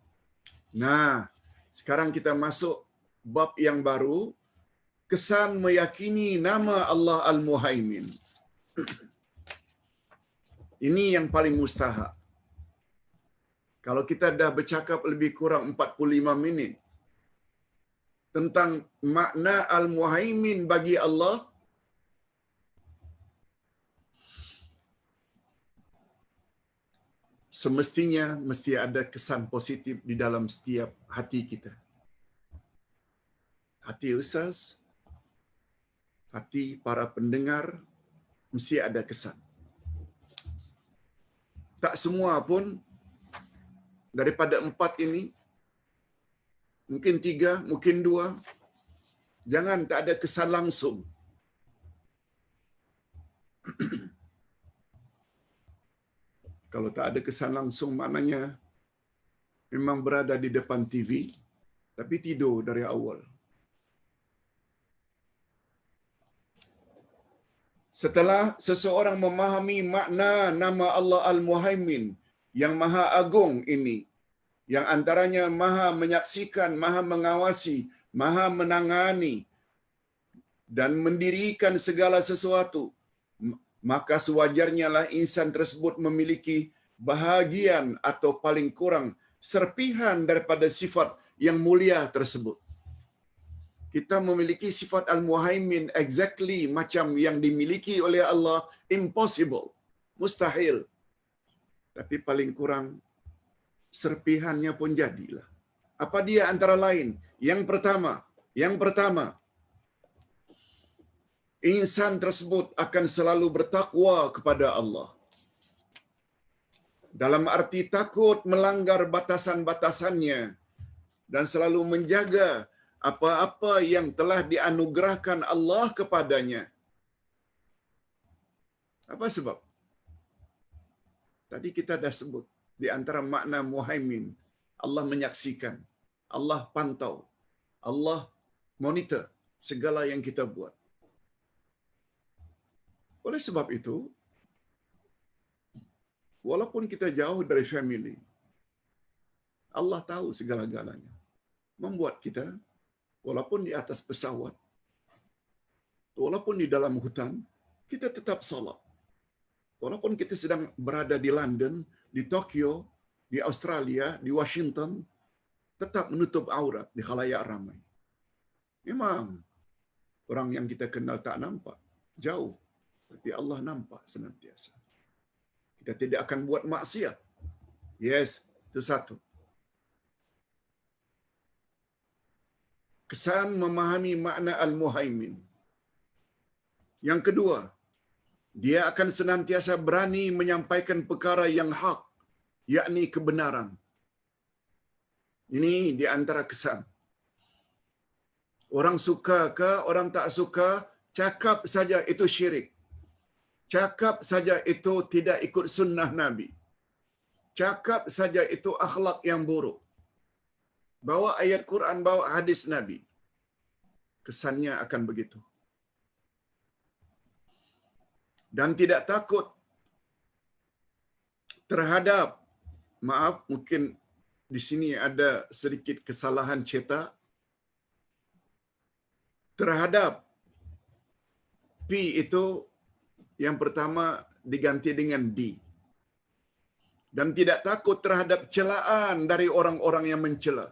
Speaker 1: Nah, sekarang kita masuk bab yang baru, kesan meyakini nama Allah al-Muhaimin. Ini yang paling mustahak. Kalau kita dah bercakap lebih kurang 45 minit tentang makna al-Muhaimin bagi Allah, semestinya mesti ada kesan positif di dalam setiap hati kita. Hati ustaz, hati para pendengar, mesti ada kesan. Tak semua pun daripada 4 ini, mungkin 3, mungkin 2, jangan tak ada kesan langsung. Kalau tak ada kesan langsung, maknanya memang berada di depan TV, tapi tidur dari awal. Setelah seseorang memahami makna nama Allah Al-Muhaimin yang maha agung ini, yang antaranya maha menyaksikan, maha mengawasi, maha menangani, dan mendirikan segala sesuatu, maka sewajarnya lah insan tersebut memiliki bahagian atau paling kurang serpihan daripada sifat yang mulia tersebut. Kita memiliki sifat Al-Muhaimin exactly macam yang dimiliki oleh Allah, impossible, mustahil. Tapi paling kurang serpihannya pun jadilah. Apa dia antara lain? Yang pertama, insan tersebut akan selalu bertakwa kepada Allah. Dalam arti takut melanggar batasan-batasannya dan selalu menjaga apa-apa yang telah dianugerahkan Allah kepadanya. Apa sebab? Tadi kita dah sebut di antara makna muhaimin, Allah menyaksikan, Allah pantau, Allah monitor segala yang kita buat. Oleh sebab itu, walaupun kita jauh dari family, Allah tahu segala-galanya. Membuat kita, walaupun di atas pesawat, walaupun di dalam hutan, kita tetap salat. Walaupun kita sedang berada di London, di Tokyo, di Australia, di Washington, tetap menutup aurat di khalayak ramai. Memang orang yang kita kenal tak nampak, jauh. Tapi Allah nampak senantiasa. Kita tidak akan buat maksiat. Yes, itu satu. Kesan memahami makna al-muhaimin. Yang kedua, dia akan senantiasa berani menyampaikan perkara yang hak, yakni kebenaran. Ini di antara kesan. Orang suka ke, orang tak suka, cakap saja itu syirik. Cakap saja itu tidak ikut sunnah Nabi. Cakap saja itu akhlak yang buruk. Bawa ayat Quran, bawa hadis Nabi. Kesannya akan begitu. Dan tidak takut terhadap, maaf, mungkin di sini ada sedikit kesalahan cetak, terhadap P itu yang pertama diganti dengan D. Dan tidak takut terhadap celaan dari orang-orang yang mencela.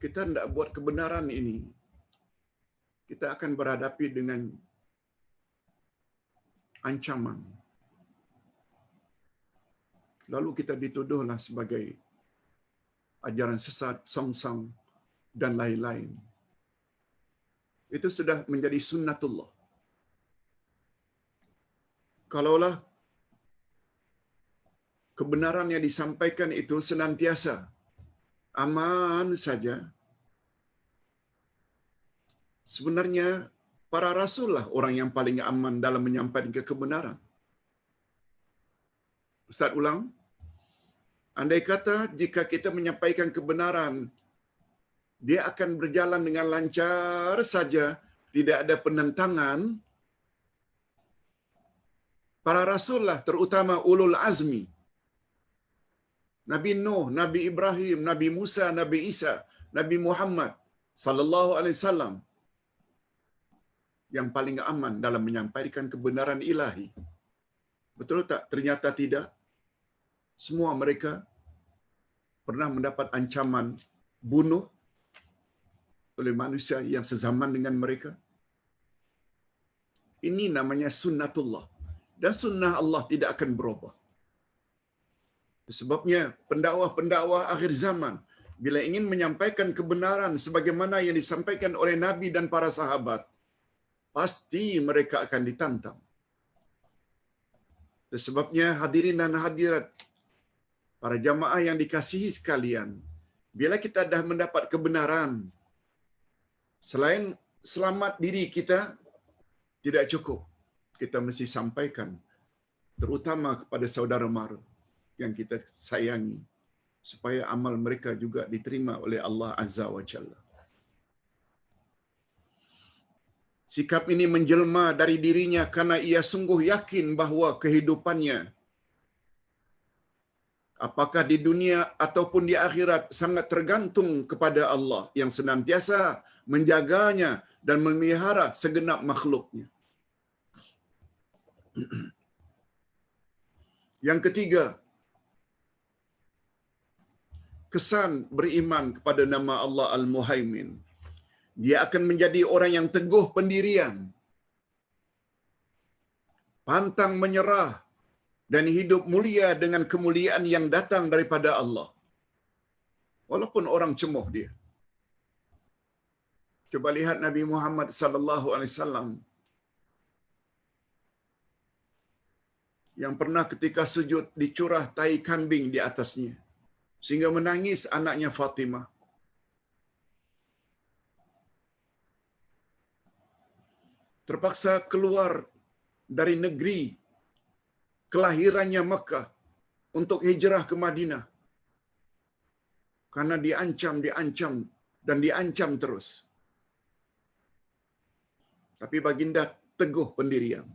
Speaker 1: Kita tidak buat kebenaran ini, kita akan berhadapi dengan ancaman. Lalu kita dituduhlah sebagai ajaran sesat, songsang, dan lain-lain. Itu sudah menjadi sunnatullah. Kalaulah kebenaran yang disampaikan itu senantiasa aman saja, sebenarnya para rasul lah orang yang paling aman dalam menyampaikan kebenaran. Ustaz ulang, andai kata jika kita menyampaikan kebenaran, dia akan berjalan dengan lancar saja, tidak ada penentangan. Para rasul lah, terutama ulul azmi, Nabi Nuh, Nabi Ibrahim, Nabi Musa, Nabi Isa, Nabi Muhammad sallallahu alaihi wasallam, yang paling aman dalam menyampaikan kebenaran ilahi. Betul tak? Ternyata tidak. Semua mereka pernah mendapat ancaman bunuh oleh manusia yang sezaman dengan mereka. Ini namanya sunnatullah. Dan sunnah Allah tidak akan berubah. Sebabnya pendakwah-pendakwah akhir zaman, bila ingin menyampaikan kebenaran sebagaimana yang disampaikan oleh Nabi dan para sahabat, pasti mereka akan ditantang. Sebabnya hadirin dan hadirat, para jamaah yang dikasihi sekalian, bila kita dah mendapat kebenaran, selain selamat diri kita, tidak cukup. Kita mesti sampaikan, terutama kepada saudara mara yang kita sayangi, supaya amal mereka juga diterima oleh Allah Azza wa Jalla. Sikap ini menjelma dari dirinya karena ia sungguh yakin bahawa kehidupannya, apakah di dunia ataupun di akhirat, sangat tergantung kepada Allah yang senantiasa menjaganya dan memelihara segenap makhluknya. Yang ketiga, kesan beriman kepada nama Allah Al-Muhaimin. Dia akan menjadi orang yang teguh pendirian, pantang menyerah dan hidup mulia dengan kemuliaan yang datang daripada Allah. Walaupun orang cemoh dia. Coba lihat Nabi Muhammad sallallahu alaihi wasallam yang pernah ketika sujud dicurah tai kambing di atasnya sehingga menangis anaknya Fatimah. Terpaksa keluar dari negeri kelahirannya Mekah untuk hijrah ke Madinah karena diancam terus. Tapi baginda teguh pendirian.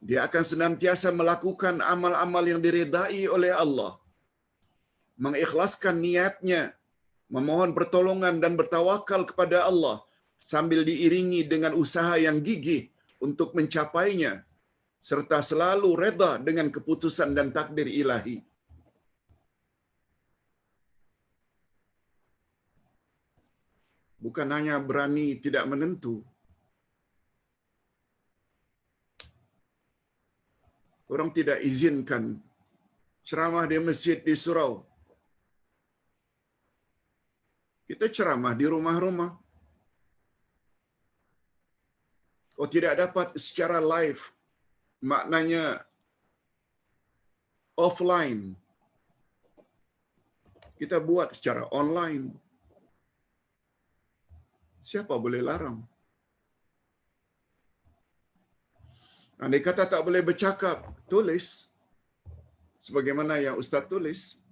Speaker 1: Dia akan senantiasa melakukan amal-amal yang diridai oleh Allah, mengikhlaskan niatnya, memohon pertolongan dan bertawakal kepada Allah sambil diiringi dengan usaha yang gigih untuk mencapainya, serta selalu reda dengan keputusan dan takdir ilahi. Bukan hanya berani tidak menentu, orang tidak izinkan ceramah di masjid di surau. Kita ceramah di rumah-rumah. Oh, tidak dapat secara live, maknanya offline. Kita buat secara online. Siapa boleh larang? Andai kata tak boleh bercakap, tulis. Sebagaimana yang Ustaz tulis.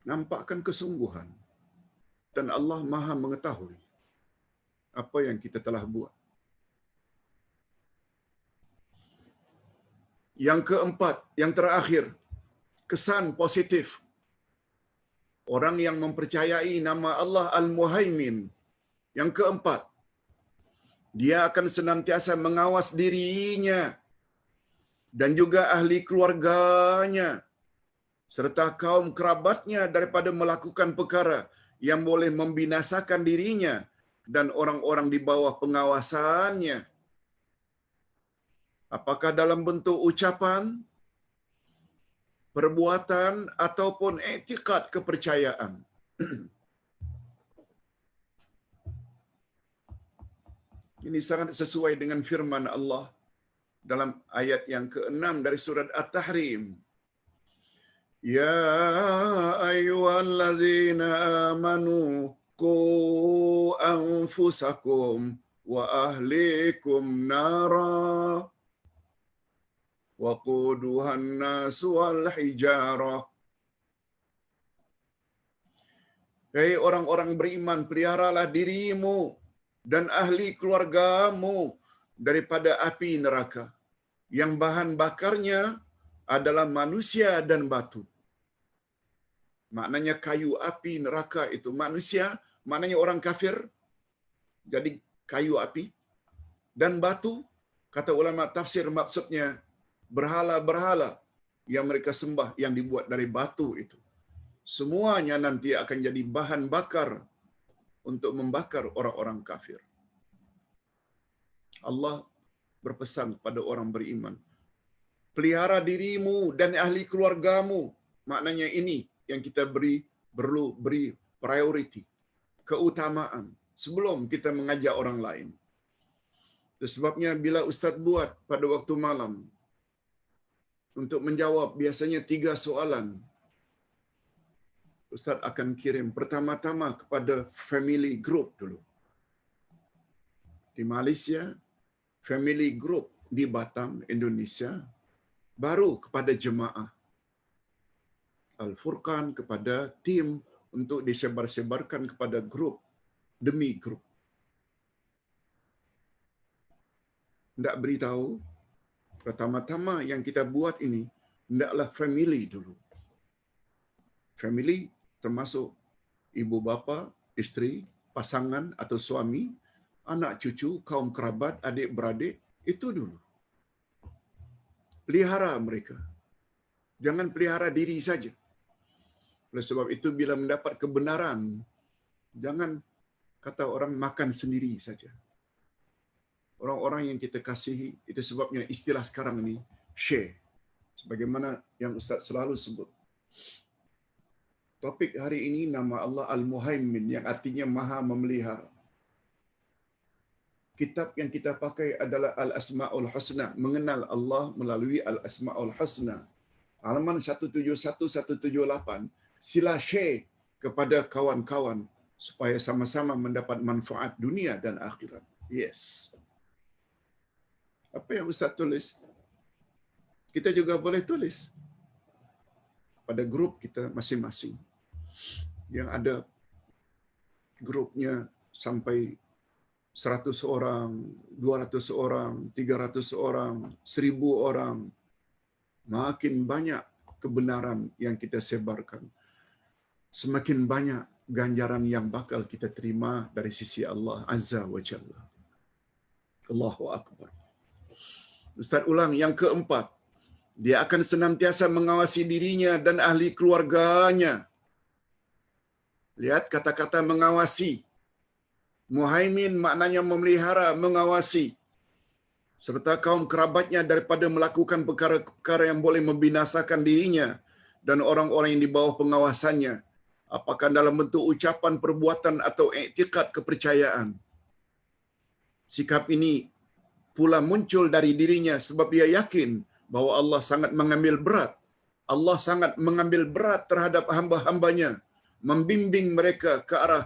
Speaker 1: Nampakkan kesungguhan. Dan Allah Maha mengetahui apa yang kita telah buat. Yang keempat, yang terakhir, kesan positif. Orang yang mempercayai nama Allah Al-Muhaimin. Yang keempat, dia akan senantiasa mengawas dirinya dan juga ahli keluarganya serta kaum kerabatnya daripada melakukan perkara yang boleh membinasakan dirinya dan orang-orang di bawah pengawasannya. Apakah dalam bentuk ucapan, perbuatan, ataupun etikad kepercayaan. Ini sangat sesuai dengan firman Allah dalam ayat yang ke-6 dari surat At-Tahrim. Ya ayyuhallazina amanu qu anfusakum wa ahlikum nara waquduha an-nas wal hijarah. Hei orang-orang beriman, peliharalah dirimu dan ahli keluargamu daripada api neraka yang bahan bakarnya adalah manusia dan batu. Maknanya kayu api neraka itu manusia, maknanya orang kafir, jadi kayu api. Dan batu, kata ulama tafsir maksudnya berhala-berhala yang mereka sembah yang dibuat dari batu itu. Semuanya nanti akan jadi bahan bakar untuk membakar orang-orang kafir. Allah berpesan kepada orang beriman, pelihara dirimu dan ahli keluargamu. Maknanya ini yang kita perlu beri priority, keutamaan sebelum kita mengajak orang lain. Itu sebabnya bila Ustaz buat pada waktu malam untuk menjawab biasanya 3 soalan, Ustaz akan kirim pertama-tama kepada family group dulu. Di Malaysia, family group di Batam, Indonesia, baru kepada jemaah. Al-Furqan kepada tim untuk disebar-sebarkan kepada grup demi grup. Hendak beritahu, pertama-tama yang kita buat ini, hendaklah family dulu. Family termasuk ibu bapa, isteri, pasangan atau suami, anak cucu, kaum kerabat, adik beradik, itu dulu. Pelihara mereka. Jangan pelihara diri saja. Oleh sebab itu bila mendapat kebenaran, jangan kata orang makan sendiri saja. orang-orang yang kita kasihi. Itu sebabnya istilah sekarang ini share. Sebagaimana yang Ustaz selalu sebut. Topik hari ini nama Allah Al-Muhaimin yang artinya Maha Memelihara. Kitab yang kita pakai adalah Al-Asma'ul Husna, mengenal Allah melalui Al-Asma'ul Husna. Halaman 171-178, sila share kepada kawan-kawan supaya sama-sama mendapat manfaat dunia dan akhirat. Yes. Apa yang Ustaz tulis, kita juga boleh tulis pada grup kita masing-masing. Yang ada grupnya sampai 100 orang, 200 orang, 300 orang, 1000 orang. Makin banyak kebenaran yang kita sebarkan, semakin banyak ganjaran yang bakal kita terima dari sisi Allah Azza wa Jalla. Allahu Akbar. Ustaz ulang, yang keempat, dia akan senantiasa mengawasi dirinya dan ahli keluarganya. Lihat kata-kata mengawasi. Muhaimin maknanya memelihara, mengawasi. Serta kaum kerabatnya daripada melakukan perkara-perkara yang boleh membinasakan dirinya dan orang-orang yang di bawah pengawasannya. Apakah dalam bentuk ucapan, perbuatan atau iktikad kepercayaan. Sikap ini pula muncul dari dirinya sebab dia yakin bahawa Allah sangat mengambil berat. Allah sangat mengambil berat terhadap hamba-hambanya, membimbing mereka ke arah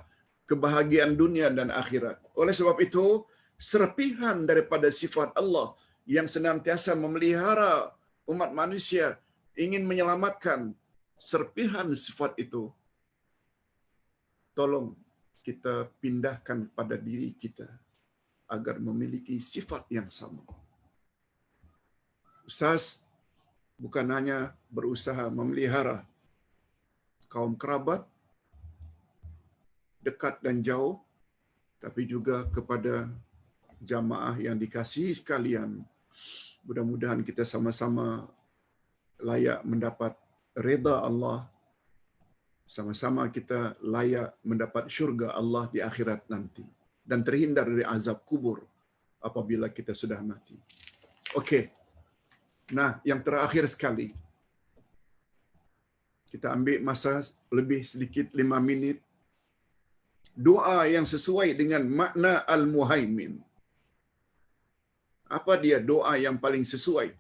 Speaker 1: kebahagiaan dunia dan akhirat. Oleh sebab itu, serpihan daripada sifat Allah yang senantiasa memelihara umat manusia, ingin menyelamatkan, serpihan sifat itu, tolong kita pindahkan pada diri kita agar memiliki sifat yang sama. Ustaz bukan hanya berusaha memelihara kaum kerabat dekat dan jauh, tapi juga kepada jamaah yang dikasihi sekalian. Mudah-mudahan kita sama-sama layak mendapat redha Allah, sama-sama kita layak mendapat syurga Allah di akhirat nanti dan terhindar dari azab kubur apabila kita sudah mati. Okey. Nah, yang terakhir sekali, kita ambil masa lebih sedikit 5 minit. Doa yang sesuai dengan makna Al-Muhaimin. Apa dia doa yang paling sesuai?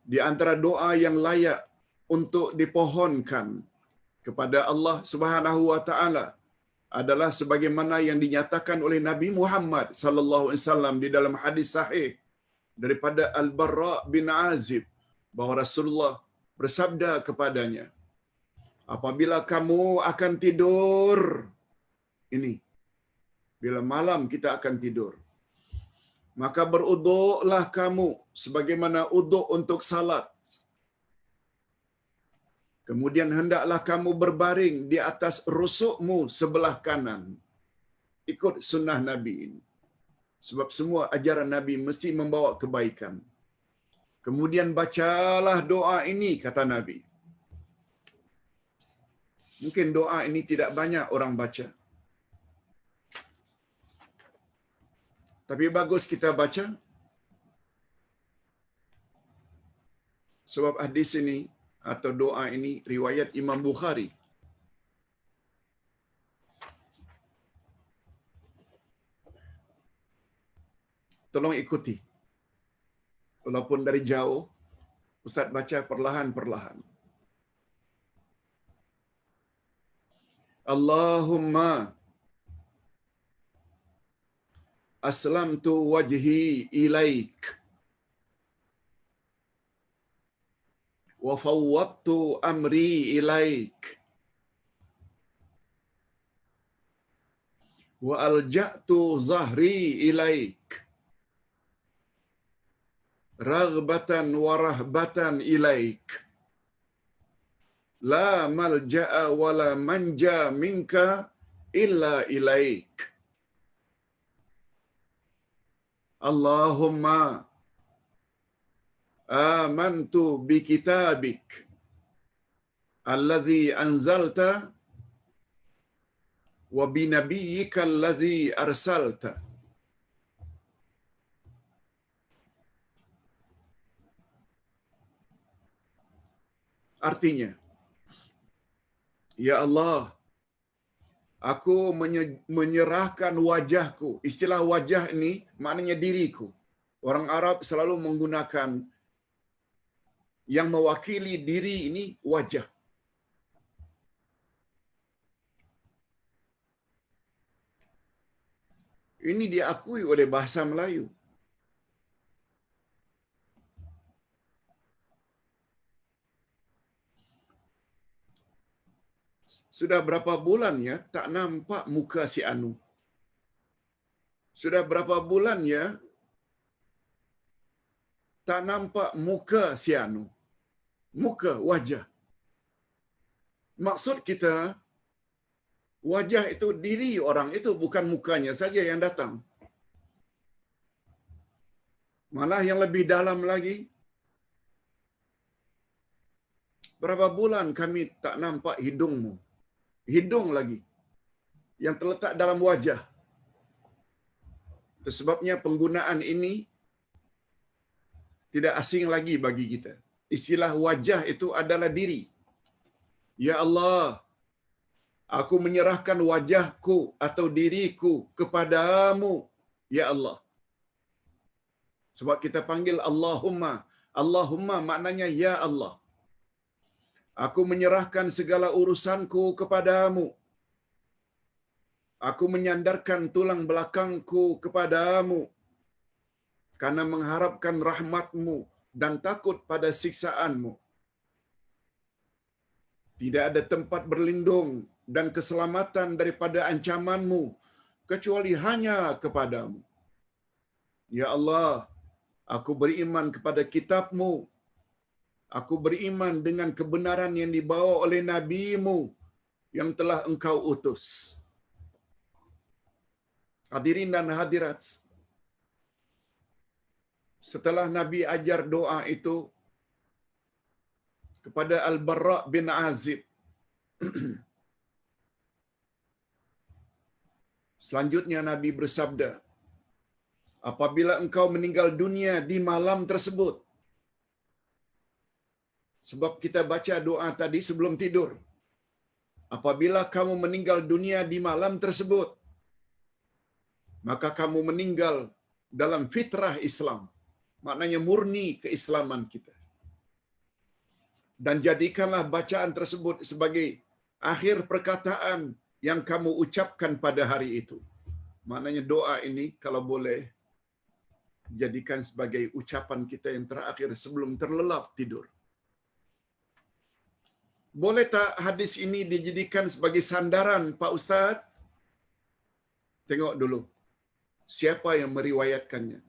Speaker 1: Di antara doa yang layak untuk dipohonkan kepada Allah Subhanahu wa taala adalah sebagaimana yang dinyatakan oleh Nabi Muhammad sallallahu alaihi wasallam di dalam hadis sahih daripada Al-Barra bin Azib bahawa Rasulullah bersabda kepadanya, apabila kamu akan tidur, ini bila malam kita akan tidur, maka beruduklah kamu sebagaimana uduk untuk salat. Kemudian hendaklah kamu berbaring di atas rusukmu sebelah kanan. Ikut sunnah Nabi ini. Sebab semua ajaran Nabi mesti membawa kebaikan. Kemudian bacalah doa ini, kata Nabi. Mungkin doa ini tidak banyak orang baca. Tapi bagus kita baca. Sebab hadis ini atau doa ini riwayat Imam Bukhari. Tolong ikuti. Walaupun dari jauh, Ustaz baca perlahan-perlahan. Allahumma aslamtu wajhi ilaik wa fawwadtu amri ilaik wa alja'tu zahri ilaik raghbatan wa rahbatan ilaik la malja'a wa la manja minka illa ilaik. Allahumma amantu bi kitabik alladhi anzalta wa bi nabiyyika alladhi arsalta Artinya, ya Allah, aku menyerahkan wajahku. Istilah wajah ini maknanya diriku. Orang Arab selalu menggunakan yang mewakili diri ini wajah. Ini diakui oleh bahasa Melayu. Sudah berapa bulan ya tak nampak muka si Anu. Sudah berapa bulan ya tak nampak muka si Anu. Muka, wajah. Maksud kita, wajah itu diri orang itu, bukan mukanya saja yang datang. Malah yang lebih dalam lagi, berapa bulan kami tak nampak hidungmu. Hidung lagi yang terletak dalam wajah. Itu sebabnya penggunaan ini tidak asing lagi bagi kita. Istilah wajah itu adalah diri. Ya Allah, aku menyerahkan wajahku atau diriku kepadamu, ya Allah. Sebab kita panggil Allahumma. Allahumma maknanya ya Allah. Aku menyerahkan segala urusanku kepadamu. Aku menyandarkan tulang belakangku kepadamu. Karena mengharapkan rahmatmu dan takut pada siksaanmu. Tidak ada tempat berlindung dan keselamatan daripada ancamanmu kecuali hanya kepadamu. Ya Allah, aku beriman kepada kitabmu. Aku beriman dengan kebenaran yang dibawa oleh nabimu yang telah engkau utus. Hadirin dan hadirat, setelah Nabi ajar doa itu kepada Al-Barra bin Azib, selanjutnya Nabi bersabda, apabila engkau meninggal dunia di malam tersebut, sebab kita baca doa tadi sebelum tidur, apabila kamu meninggal dunia di malam tersebut, maka kamu meninggal dalam fitrah Islam. Maknanya murni keislaman kita. Dan jadikanlah bacaan tersebut sebagai akhir perkataan yang kamu ucapkan pada hari itu. Maknanya doa ini kalau boleh jadikan sebagai ucapan kita yang terakhir sebelum terlelap tidur. Boleh tak hadis ini dijadikan sebagai sandaran, Pak Ustaz? Tengok dulu siapa yang meriwayatkannya.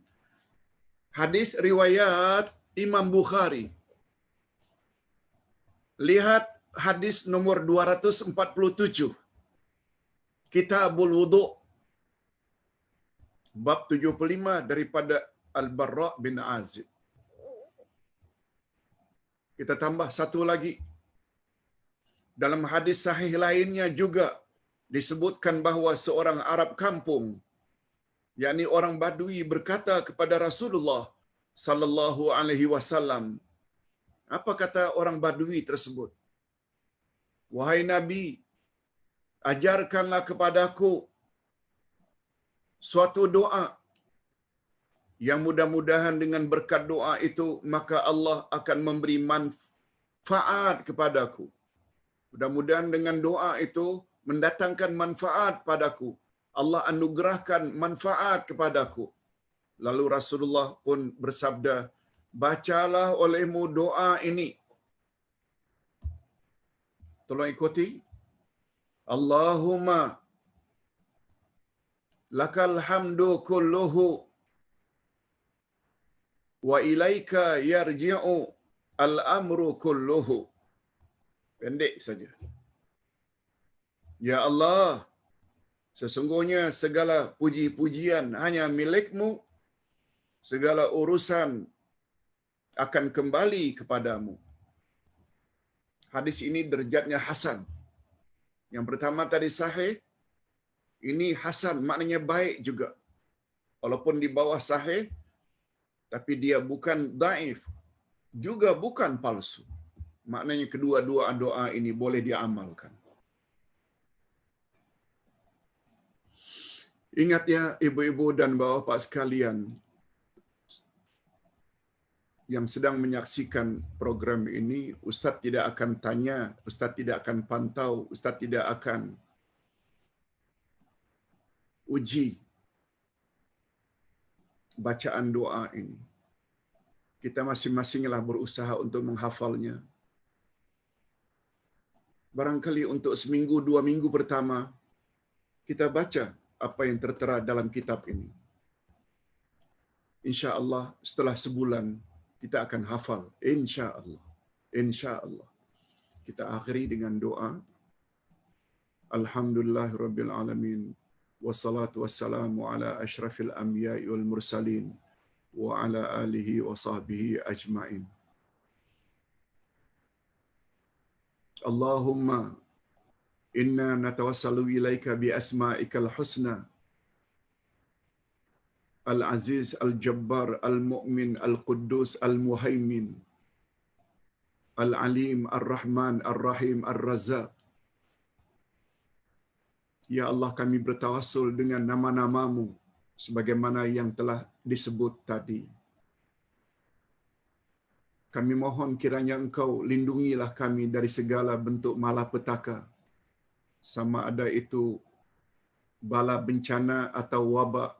Speaker 1: Hadis riwayat Imam Bukhari. Lihat hadis nomor 247. Kitabul Wudu. Bab 75 daripada Al-Barra bin Azib. Kita tambah satu lagi. Dalam hadis sahih lainnya juga disebutkan bahawa seorang Arab kampung, yakni orang Badui, berkata kepada Rasulullah sallallahu alaihi wasallam. Apa kata orang Badui tersebut? Wahai Nabi, ajarkanlah kepadaku suatu doa yang mudah-mudahan dengan berkat doa itu maka Allah akan memberi manfaat kepadaku. Mudah-mudahan dengan doa itu mendatangkan manfaat padaku. Allah anugerahkan manfaat kepadaku. Lalu Rasulullah pun bersabda, bacalah olehmu doa ini. Tolong ikuti. Allahumma lakal hamdu kulluhu wa ilaika yarji'u al-amru kulluhu. Pendek saja. Ya Allah, sesungguhnya segala puji-pujian hanya milikmu, segala urusan akan kembali kepadamu. Hadis ini derajatnya hasan. Yang pertama tadi sahih, ini hasan, maknanya baik juga. Walaupun di bawah sahih, tapi dia bukan dhaif, juga bukan palsu. Maknanya kedua-dua doa ini boleh diamalkan. Ingat ya ibu-ibu dan bapa sekalian yang sedang menyaksikan program ini, Ustaz tidak akan tanya, Ustaz tidak akan pantau, Ustaz tidak akan uji bacaan doa ini. Kita masing-masinglah berusaha untuk menghafalnya. Barangkali untuk seminggu, 2 minggu pertama, kita baca apa yang tertera dalam kitab ini. Insya Allah setelah sebulan, kita akan hafal. Insya Allah. Insya Allah. Kita akhiri dengan doa. Alhamdulillahirabbil alamin. Wassalatu wassalamu ala asyrafil anbiya'i wal mursalin wa ala alihi wa sahbihi ajma'in. Allahumma inna natawassalu ilaika bi asma'ikal husna al-aziz al-jabbar al-mu'min al-quddus al-muhaimin al-alim ar-rahman ar-rahim ar-razzaq. Ya Allah, kami bertawassul dengan nama-namamu sebagaimana yang telah disebut tadi. Kami mohon kiranya Engkau lindungilah kami dari segala bentuk malapetaka, sama ada itu bala bencana atau wabak,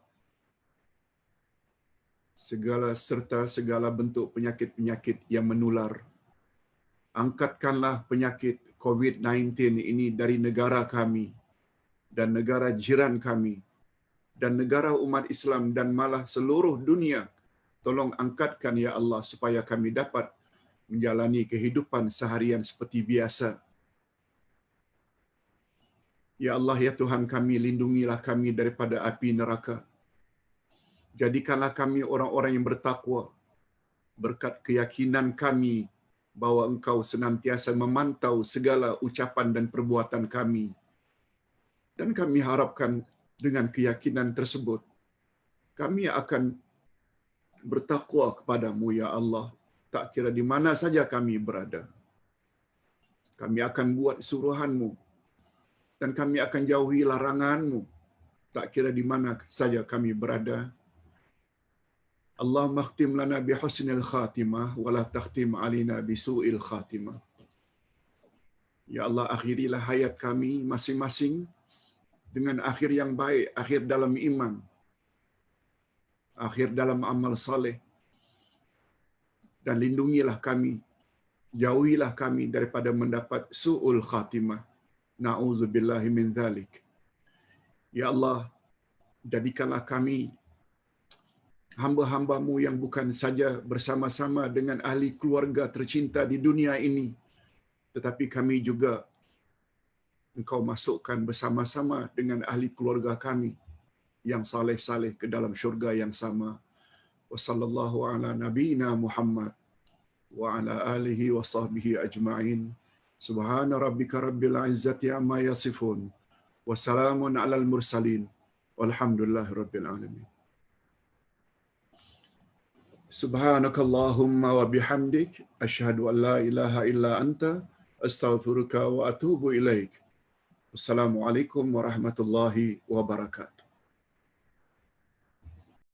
Speaker 1: serta segala bentuk penyakit-penyakit yang menular. Angkatkanlah penyakit COVID-19 ini dari negara kami dan negara jiran kami dan negara umat Islam dan malah seluruh dunia. Tolong angkatkan ya Allah supaya kami dapat menjalani kehidupan seharian seperti biasa. Ya Allah, ya Tuhan kami, lindungilah kami daripada api neraka. Jadikanlah kami orang-orang yang bertakwa berkat keyakinan kami bahwa Engkau senantiasa memantau segala ucapan dan perbuatan kami. Dan kami harapkan dengan keyakinan tersebut, kami akan bertakwa kepadamu ya Allah, tak kira di mana saja kami berada. Kami akan buat suruhanmu dan kami akan jauhi laranganmu, tak kira di mana saja kami berada. Allahumma khtim lana bi husnil khatimah wa la takhtim alina bi su'il khatimah. Ya Allah, akhirilah hayat kami masing-masing dengan akhir yang baik, akhir dalam iman, akhir dalam amal saleh. Dan lindungilah kami, jauhilah kami daripada mendapat su'ul khatimah. Na'udzubillahi min dzalik. Ya Allah, jadikanlah kami hamba-hambamu yang bukan saja bersama-sama dengan ahli keluarga tercinta di dunia ini, tetapi kami juga Engkau masukkan bersama-sama dengan ahli keluarga kami yang saleh-saleh ke dalam syurga yang sama. Wa sallallahu ala nabiyyina Muhammad wa ala alihi wa sahbihi ajma'in. Subhana rabbika rabbil izzati amma yasifun. Wa salamun alal mursalin. Walhamdulillahi rabbil alamin. Subhanakallahumma wa bihamdik asyhadu an la ilaha illa anta astaghfiruka wa atubu ilaik. Wassalamualaikum warahmatullahi wabarakatuh.